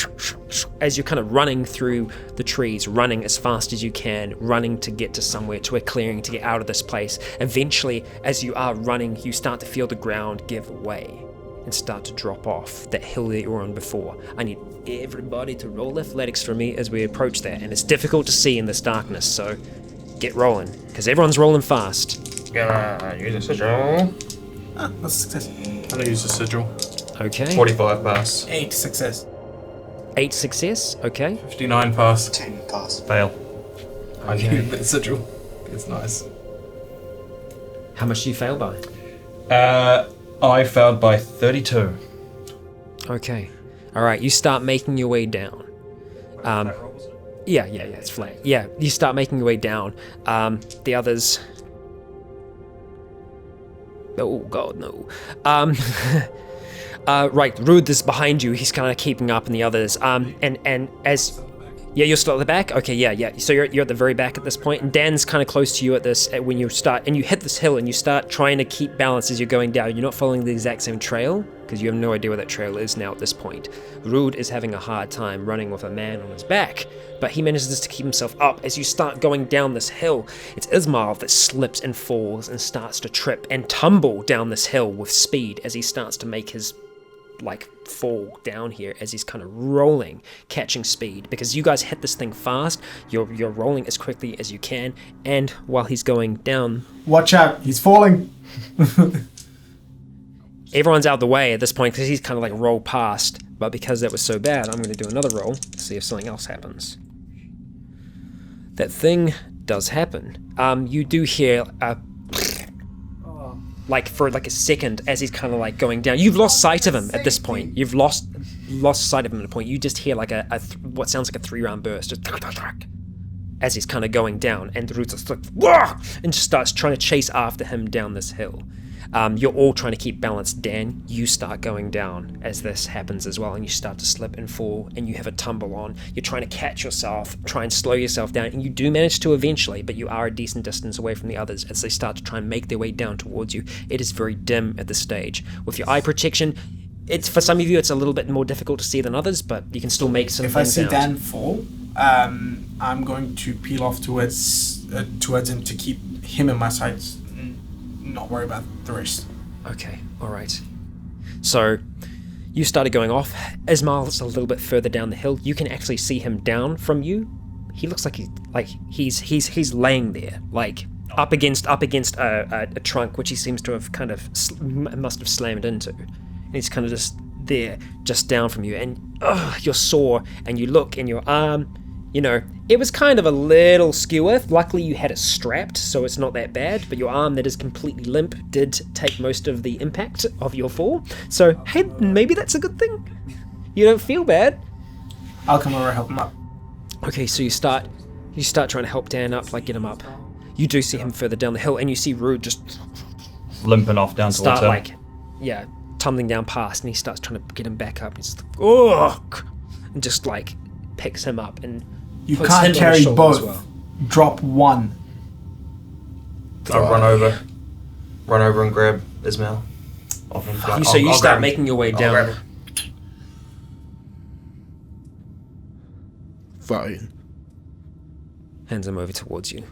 as you're kind of running through the trees, running as fast as you can, running to get to somewhere, to a clearing, to get out of this place. Eventually, as you are running, you start to feel the ground give way and start to drop off that hill that you were on before. I need everybody to roll athletics for me as we approach that, and it's difficult to see in this darkness, so get rolling, because everyone's rolling fast. Gonna use a sigil. That's a success. I'm gonna use a sigil. Okay. 45 pass. 8 success. 8 success, okay. 59 pass. 10 pass. Fail. I need that sigil. It's nice. How much do you fail by? I failed by 32. Okay. Alright, you start making your way down. Yeah, it's flat. Yeah, you start making your way down. The others... Oh god, no. Right, Rude is behind you. He's kind of keeping up, and the others. And as... Yeah, you're still at the back? Okay, yeah. So you're at the very back at this point, and Dan's kind of close to you at this, when you start, and you hit this hill, and you start trying to keep balance as you're going down. You're not following the exact same trail, because you have no idea where that trail is now at this point. Rude is having a hard time running with a man on his back, but he manages to keep himself up as you start going down this hill. It's Ismail that slips and falls and starts to trip and tumble down this hill with speed as he starts to make his fall down here as he's kind of rolling, catching speed, because you guys hit this thing fast. You're rolling as quickly as you can, and while he's going down, Watch out, he's falling. everyone's out of the way at this point because he's kind of rolled past. But because that was so bad, I'm going to do another roll to see if something else happens. That thing does happen. You do hear a for a second as he's kind of going down. You've lost sight of him at this point. You've lost sight of him at a point. You just hear what sounds like a 3-round burst, just as he's kind of going down, and the Root's just and just starts trying to chase after him down this hill. You're all trying to keep balance. Dan, you start going down as this happens as well, and you start to slip and fall, and you have a tumble on. You're trying to catch yourself, try and slow yourself down, and you do manage to eventually, but you are a decent distance away from the others as they start to try and make their way down towards you. It is very dim at this stage. With your eye protection, it's for some of you it's a little bit more difficult to see than others, but you can still make some If I things see out. Dan fall, I'm going to peel off towards him to keep him in my sights. Not worry about the rest. Okay, alright. So, you started going off. Ismail's a little bit further down the hill. You can actually see him down from you. he looks like he's laying there, like up against a trunk, which he seems to have kind of must have slammed into, and he's kind of just there, just down from you, and you're sore, and you look, and your arm, it was kind of a little skewer. Luckily you had it strapped, so it's not that bad, but your arm that is completely limp did take most of the impact of your fall. So hey, maybe that's a good thing. You don't feel bad. I'll come over and help him up. Okay, so you start trying to help Dan up, like get him up. You do see him further down the hill, and you see Rude just limping off down towards him. Tumbling down past, and he starts trying to get him back up. He's like, and just like picks him up, and you puts can't him on carry his shoulder both. as well. Drop one. I run over and grab Ismail. So you start making your way down. Fine. Hands him over towards you.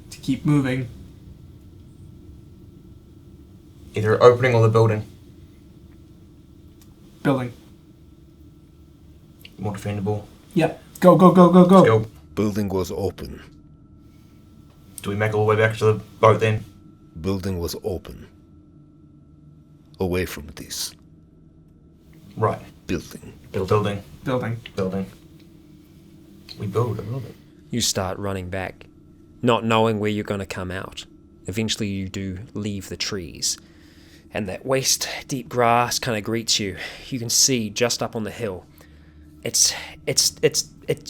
To keep moving. Either opening or the building. Building. More defendable. Yep. Go. Let's go. Building was open. Do we make all the way back to the boat then? Building was open. Away from this. Right. Building. Building. We build a building. You start running back, not knowing where you're going to come out. Eventually you do leave the trees, and that waist-deep grass kind of greets you. You can see just up on the hill. You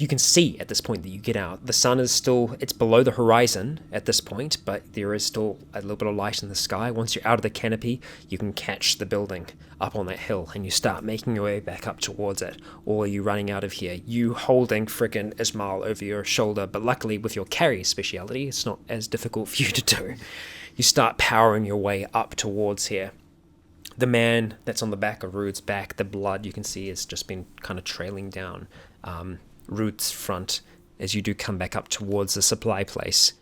can see at this point that you get out. The sun is still, it's below the horizon at this point, but there is still a little bit of light in the sky. Once you're out of the canopy, you can catch the building up on that hill, and you start making your way back up towards it. Or are you running out of here? You holding frickin' Ismail over your shoulder, but luckily with your carry speciality, it's not as difficult for you to do. You start powering your way up towards here. The man that's on the back of Rude's back, the blood you can see has just been kind of trailing down Rude's front as you do come back up towards the supply place.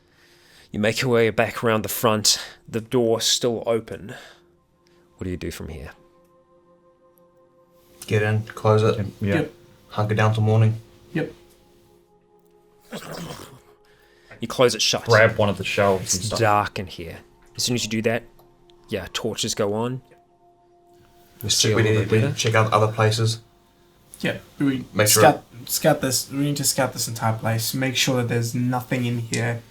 You make your way back around the front, the door still open. What do you do from here? Get in, close it. Yeah. Yep. Hunker down till morning. Yep. You close it shut. Grab one of the shelves and It's stuff. dark in here. As soon as you do that, torches go on. You see a We little need bit to better. check out other places. Yeah. We Make sure- scout this. We need to scout this entire place. Make sure that there's nothing in here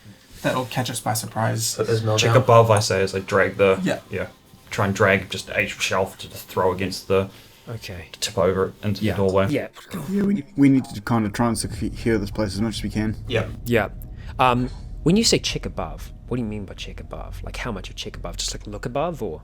that'll catch us by surprise. Put Ismail Check down. above, I say, as I drag the... Yeah. Try and drag just a shelf to throw against the... Okay. to tip over it into the doorway. Yeah. Yeah, we need to kind of try and secure this place as much as we can. Yep. Yeah. When you say check above, what do you mean by check above? Like how much of check above? Just like look above, or?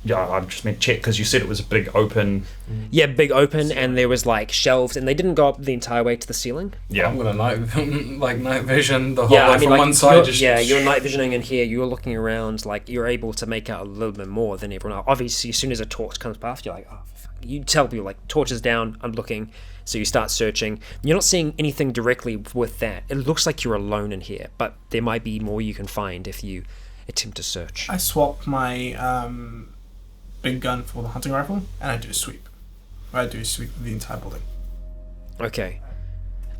Yeah, I just meant check because you said it was a big open... Yeah, big open, and there was like shelves, and they didn't go up the entire way to the ceiling. Yeah. I'm gonna night vision the whole way from one side. You're night visioning in here. You're looking around, like you're able to make out a little bit more than everyone else. Obviously, as soon as a torch comes past, you're like, oh, fuck. You tell people like torches down. I'm looking. So you start searching. You're not seeing anything directly with that. It looks like you're alone in here, but there might be more you can find if you attempt to search. I swap my big gun for the hunting rifle, and I do a sweep. I do a sweep of the entire building. Okay.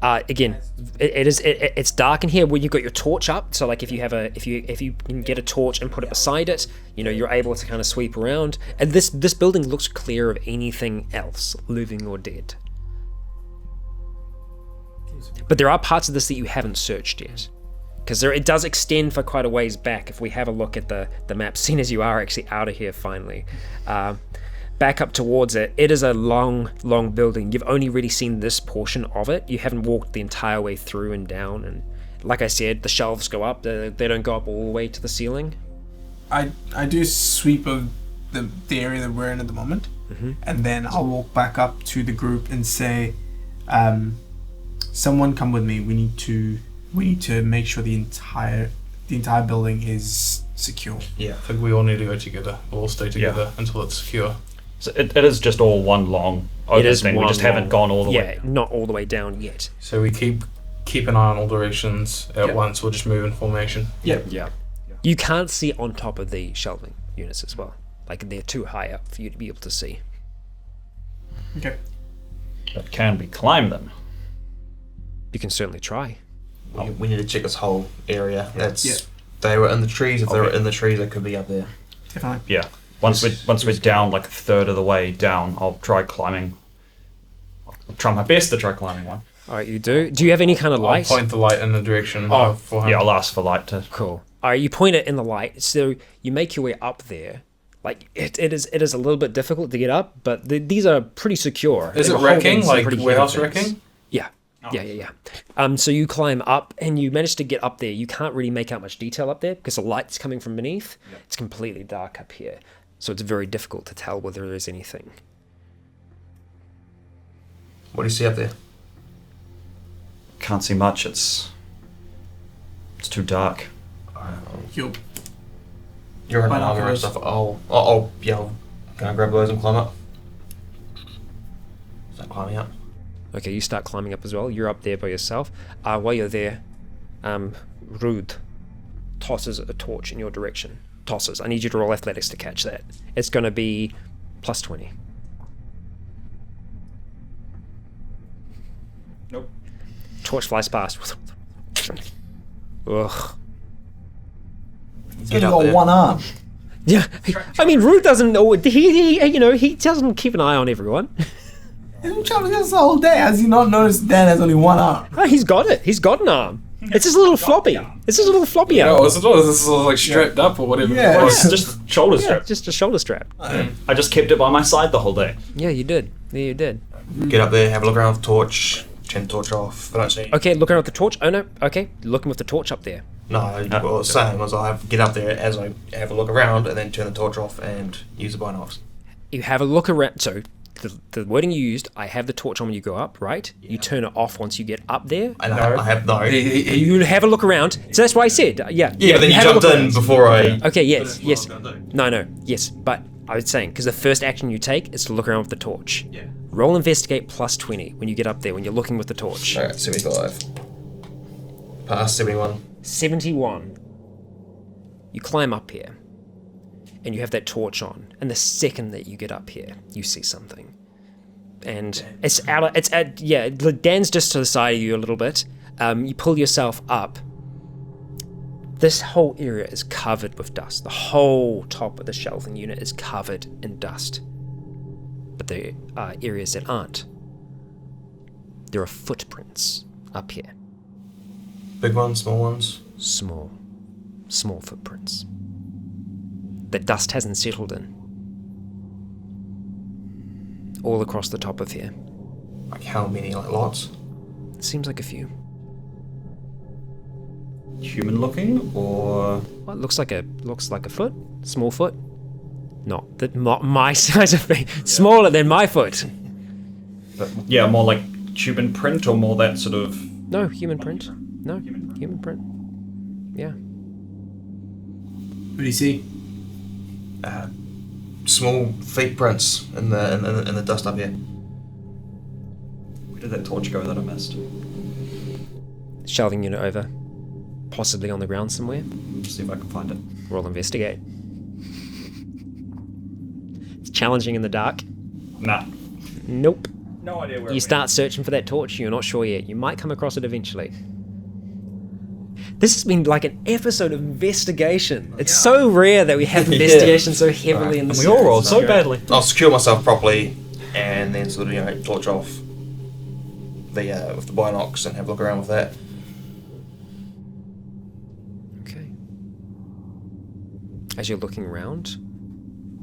Again, it's dark in here. Where you've got your torch up, so like if you can get a torch and put it beside it, you're able to kind of sweep around. And this building looks clear of anything else, living or dead. But there are parts of this that you haven't searched yet, because it does extend for quite a ways back. If we have a look at the map, seeing as you are actually out of here finally. Back up towards it, it is a long building. You've only really seen this portion of it. You haven't walked the entire way through and down, and like I said, the shelves go up. They don't go up all the way to the ceiling. I do a sweep of the area that we're in at the moment, and then I'll walk back up to the group and say, someone come with me. We need to make sure the entire building is secure. Yeah. I think we all need to go together. We'll all stay together until it's secure. So it is just all one long open thing. We just haven't gone all the way. Yeah, not all the way down yet. So we keep an eye on all directions at once. We'll just move in formation. Yep. Yeah. You can't see on top of the shelving units as well. Like they're too high up for you to be able to see. Okay. But can we climb them? You can certainly try. We need to check this whole area. They were in the trees. If they were in the trees, they could be up there. Definitely. Yeah. Once we're down like a third of the way down, I'll try climbing. I'll try my best to try climbing one. Alright, you do. Do you have any kind of light? I'll point the light in the direction for him. Yeah, I'll ask for light to... Cool. Alright, you point it in the light, so you make your way up there. Like, it is a little bit difficult to get up, but these are pretty secure. Is They it were holding wrecking? some Like pretty warehouse heavy things. wrecking? Yeah. Yeah. So you climb up, and you manage to get up there. You can't really make out much detail up there, because the light's coming from beneath. Yep. It's completely dark up here. So it's very difficult to tell whether there is anything. What do you see up there? Can't see much. It's too dark. You'll You're in armor and binoculars. stuff. Can I grab those and climb up? Start climbing up. Okay, you start climbing up as well. You're up there by yourself. While you're there, Rude tosses a torch in your direction. Tosses. I need you to roll athletics to catch that. It's going to be plus 20. Nope. Torch flies past. Ugh. Get up there. one arm. Yeah, I mean, Rude doesn't know. He doesn't keep an eye on everyone. He's been traveling this whole day. Has he not noticed Dan has only one arm? Oh, he's got it. He's got an arm. It's his little floppy. It's his little floppy arm. No, this is like strapped up or whatever. Yeah. It was. It's just a shoulder Yeah, strap. just a shoulder strap. I just kept it by my side the whole day. Yeah, you did. Yeah, you did. Get up there, have a look around with the torch, turn the torch off. I don't see. Okay, looking at the torch. Oh no. Okay, looking with the torch up there. No, what I was saying was get up there as I have a look around and then turn the torch off and use the binocs. You have a look around. So the wording you used, I have the torch on when you go up, right? You turn it off once you get up there. And I have no. You have a look around. So that's why I said, yeah. Yeah, but then you have a jumped look in around. before I. Okay, yes. No, yes. But I was saying, because the first action you take is to look around with the torch. Yeah. Roll investigate plus 20 when you get up there, when you're looking with the torch. Alright, 75. Pass 71. 71. You climb up here, and you have that torch on, and the second that you get up here, you see something. And Dan's just to the side of you a little bit. You pull yourself up. This whole area is covered with dust. The whole top of the shelving unit is covered in dust. But there are areas that aren't. There are footprints up here. Big ones, small ones. Small footprints. The dust hasn't settled in. All across the top of here. Like how many? Like lots? It seems like a few. Human looking or... Well, it looks like a foot. Small foot. Not my size of feet. Smaller than my foot. Yeah, more like human print or more that sort of... No, human print. No, human print. Yeah. What do you see? Small feet prints in the dust up here. Where did that torch go that I missed? Shelving unit over. Possibly on the ground somewhere. See if I can find it. Roll investigate. It's challenging in the dark. Nah. Nope. No idea where You start searching for that torch, you're not sure yet. You might come across it eventually. This has been like an episode of investigation. It's so rare that we have investigation so heavily in the And we all rolled so badly. I'll secure myself properly and then sort of, torch off the with the binocs and have a look around with that. Okay. As you're looking around,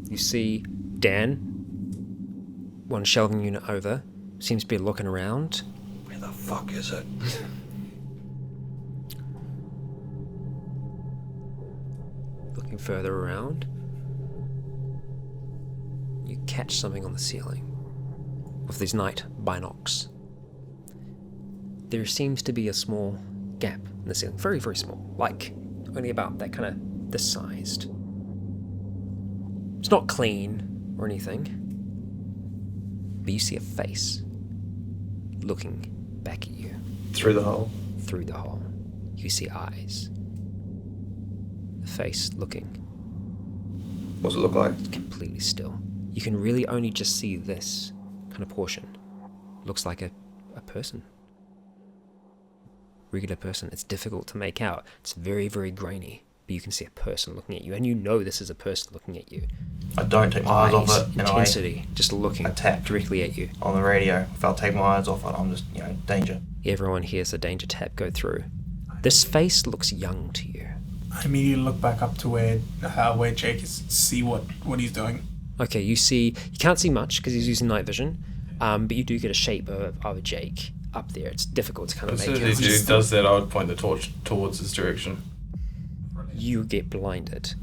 you see Dan, one shelving unit over, seems to be looking around. Where the fuck is it? Looking further around, you catch something on the ceiling with these night binocs. There seems to be a small gap in the ceiling, very, very small, like only about that kind of this sized. It's not clean or anything, but you see a face looking back at you. Through the hole. Through the hole, you see eyes. The face looking What's it look like? completely still. You can really only just see this kind of portion. Looks like a person. regular person. It's difficult to make out. It's very, very grainy. But you can see a person looking at you, and you know this is a person looking at you. I don't take my eyes off it. Intensity, just looking directly at you. On the radio, if I'll take my eyes off it, I'm just, danger. Everyone hears the danger tap go through. This face looks young to you. I immediately look back up to where Jake is, see what he's doing. Okay, you can't see much because he's using night vision, but you do get a shape of Jake up there. It's difficult to kind of As make soon as he does that, I would point the torch towards his direction. You get blinded.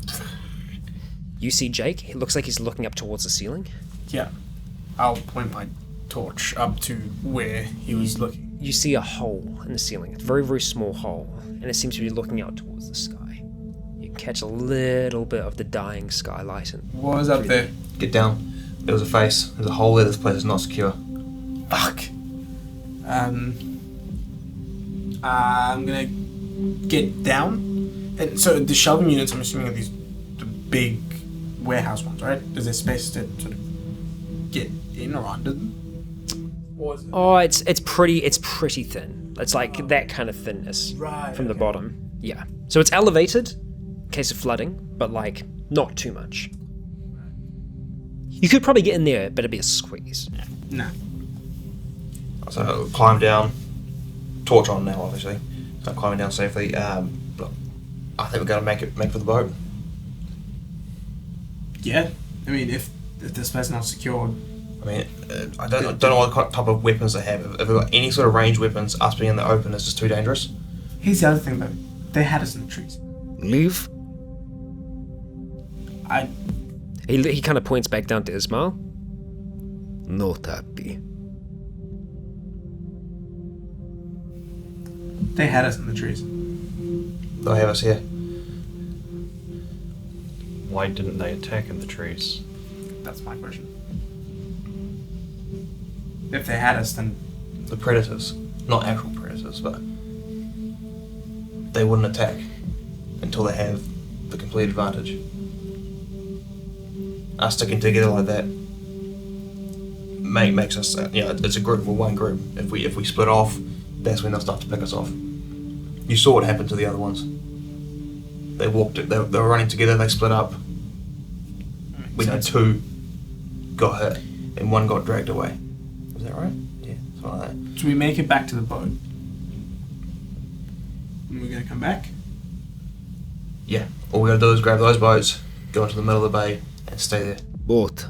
You see Jake, he looks like he's looking up towards the ceiling. Yeah. I'll point my torch up to where he was looking. You see a hole in the ceiling, a very, very small hole, and it seems to be looking out towards the sky. You can catch a little bit of the dying skylight. What was up there? Get down. There was a face. There's a hole there. This place is not secure. Fuck. I'm gonna get down. And so the shelving units, I'm assuming, are the big warehouse ones, right? Is there space to sort of get in or under them? Oh, it's pretty thin. It's like that kind of thinness from the bottom. Yeah. So it's elevated in case of flooding, but like not too much. You could probably get in there, but it'd be a squeeze. No. So I'll climb down. Torch on now, obviously. So I'm climbing down safely. Look, I think we're gonna make for the boat. Yeah. I mean, if this place not secured. I mean, I don't know what type of weapons they have. If they've got any sort of ranged weapons, us being in the open is just too dangerous. Here's the other thing, though. They had us in the trees. Leave? He kind of points back down to Ismail. Not happy. They had us in the trees. They'll have us here. Why didn't they attack in the trees? That's my question. If they had us, then... The predators. Not actual predators, but... They wouldn't attack until they have the complete advantage. Us sticking together like that makes us, it's a group, we're one group. If we split off, that's when they'll start to pick us off. You saw what happened to the other ones. They were running together, they split up. We know 2 got hit and 1 got dragged away. Is that right? Yeah, something like that. Should we make it back to the boat? And we're gonna come back? Yeah. All we gotta do is grab those boats, go into the middle of the bay, and stay there. Boat.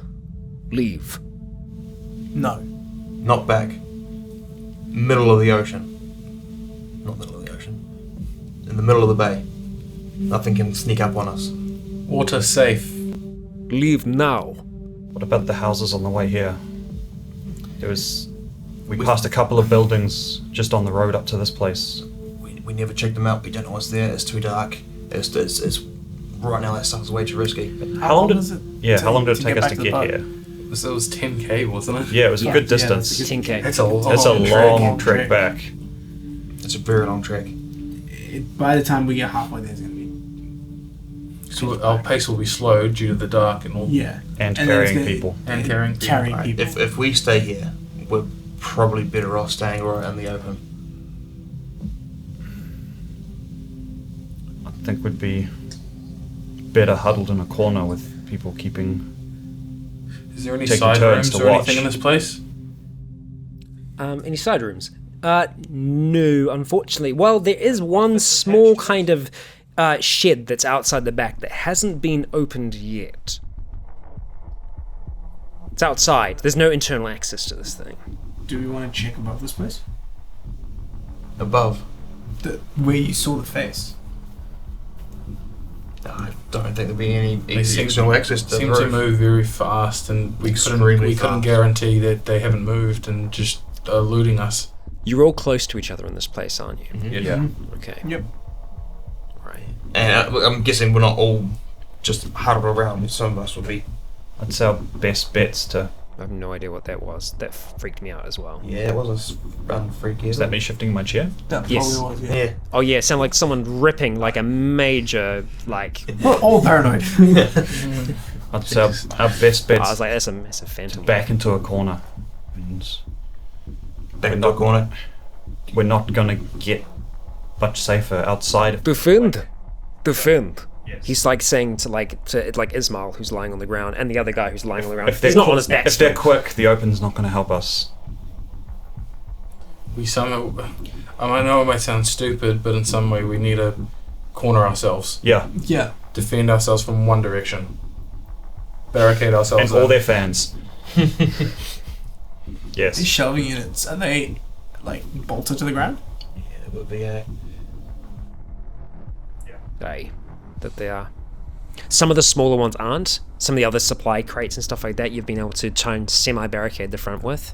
Leave. No. Not back. Middle of the ocean. Not middle of the ocean. In the middle of the bay. Nothing can sneak up on us. Water safe. Leave now. What about the houses on the way here? We passed a couple of buildings just on the road up to this place. We never checked them out. We don't know what's there. It's too dark. It's right now. That stuff is way too risky. How long did is it? how long did it take us to get here? It was 10k, wasn't it? Yeah, it was a good distance. 10k. It's a long, It's a long trek back. It's a very long trek. By the time we get halfway there, it's gonna be... So our pace will be slow due to the dark and all. Yeah. And then carrying it's gonna- people. And carrying people. people. If we stay here, we're probably better off staying right in the open. I think we'd be better huddled in a corner with people keeping... Is there any taking side turns rooms to or watch. anything in this place? Any side rooms? No, unfortunately. Well, there is one small kind of shed that's outside the back that hasn't been opened yet. It's outside. There's no internal access to this thing. Do we want to check above this place? Above. Where you saw the face. I don't think there'd be any They seem external access to the to roof. move very fast, and we couldn't fast. guarantee that they haven't moved and just eluding us. You're all close to each other in this place, aren't you? Mhm. Yeah. Okay. Yep. Right. And I'm guessing we're not all just huddled around. Some of us will be. That's our best bets to... I have no idea what that was. That freaked me out as well. Yeah, it was a run freaky. Is that me shifting my chair? That Yes. probably was, Yeah. Oh yeah, it sounded like someone ripping like a major like. We're all paranoid. That's our best I bets was like, that's a massive phantom. back into a corner. And Back in the corner. we're not going to get much safer outside of... Defend. Defend. Yes. He's like saying to Ismail, who's lying on the ground, and the other guy who's lying on the ground. If they're He's not on his back. If they're quick, the open's not going to help us. I know it might sound stupid, but in some way we need to corner ourselves. Yeah. Yeah. Defend ourselves from one direction. Barricade ourselves And all their fans. Yes. These shelving units, are they like bolted to the ground? Yeah, it would be a... That they are. Some of the smaller ones aren't. Some of the other supply crates and stuff like that you've been able to try and semi-barricade the front with.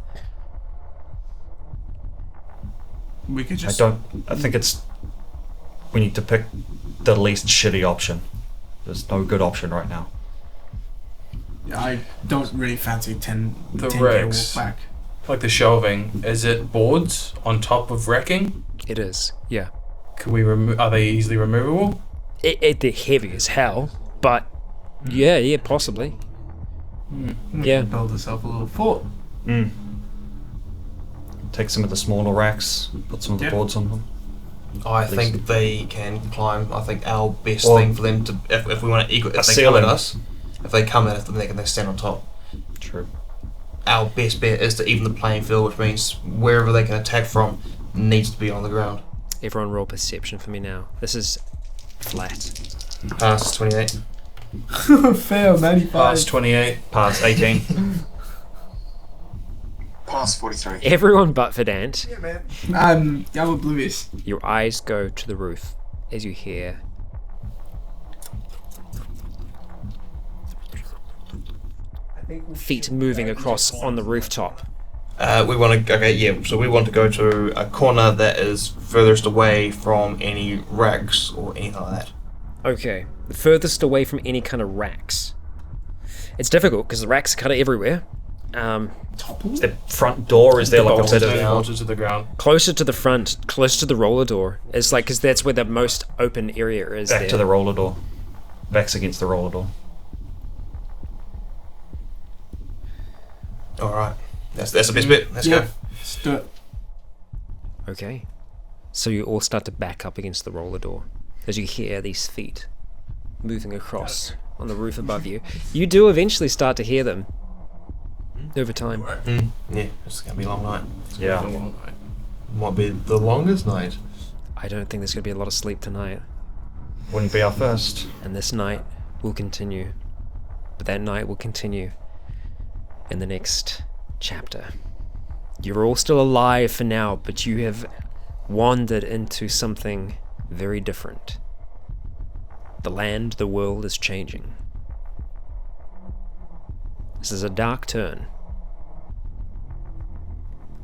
We could just... I think it's... We need to pick the least shitty option. There's no good option right now. I don't really fancy 10 The 10K rigs. walk back. Like the shelving, is it boards on top of racking? It is, yeah. Could we are they easily removable? They're heavy as hell, but yeah, possibly. Yeah. Build yourself a little fort. Take some of the smaller racks, put some of the boards on them. I think they can climb. I think our best Or thing for them to, if we want to equal, if a they come at ceiling. us, if they come at us, then they can stand on top. True. Our best bet is to even the playing field, which means wherever they can attack from needs to be on the ground. Everyone roll perception for me now. This is flat. Pass 28. Fail, 95. Pass 28. Pass 18. Pass 43. Everyone but Verdant, Yeah, man. I'm oblivious. your eyes go to the roof as you hear feet moving across on the rooftop. We want to. Okay, yeah. So we want to go to a corner that is furthest away from any racks or anything like that. Okay, the furthest away from any kind of racks. It's difficult because the racks are kind of everywhere. Is the front door, is there like a bit of... Bolted to the ground. Closer to the front, closer to the roller door. It's like, because that's where the most open area is. Back there. to the roller door. Backs against the roller door. All right. That's the best bit. Let's go. Let's do it. Okay. So you all start to back up against the roller door as you hear these feet moving across on the roof above you. You do eventually start to hear them over time. Yeah, it's gonna be a long night. Yeah. Might be the longest night. I don't think there's going to be a lot of sleep tonight. Wouldn't be our first. And this night will continue. But that night will continue in the next chapter. You're all still alive for now, but you have wandered into something very different. The land, the world is changing. This is a dark turn.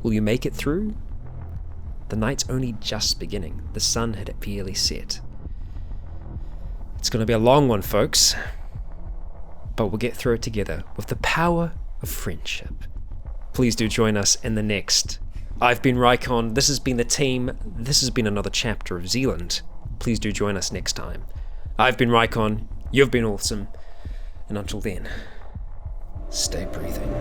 Will you make it through? The night's only just beginning. The sun had barely set. It's going to be a long one, folks. But we'll get through it together with the power of friendship. Please do join us in the next. I've been Rycon. This has been the team. This has been another chapter of Zealand. Please do join us next time. I've been Rycon. You've been awesome. And until then, stay breathing.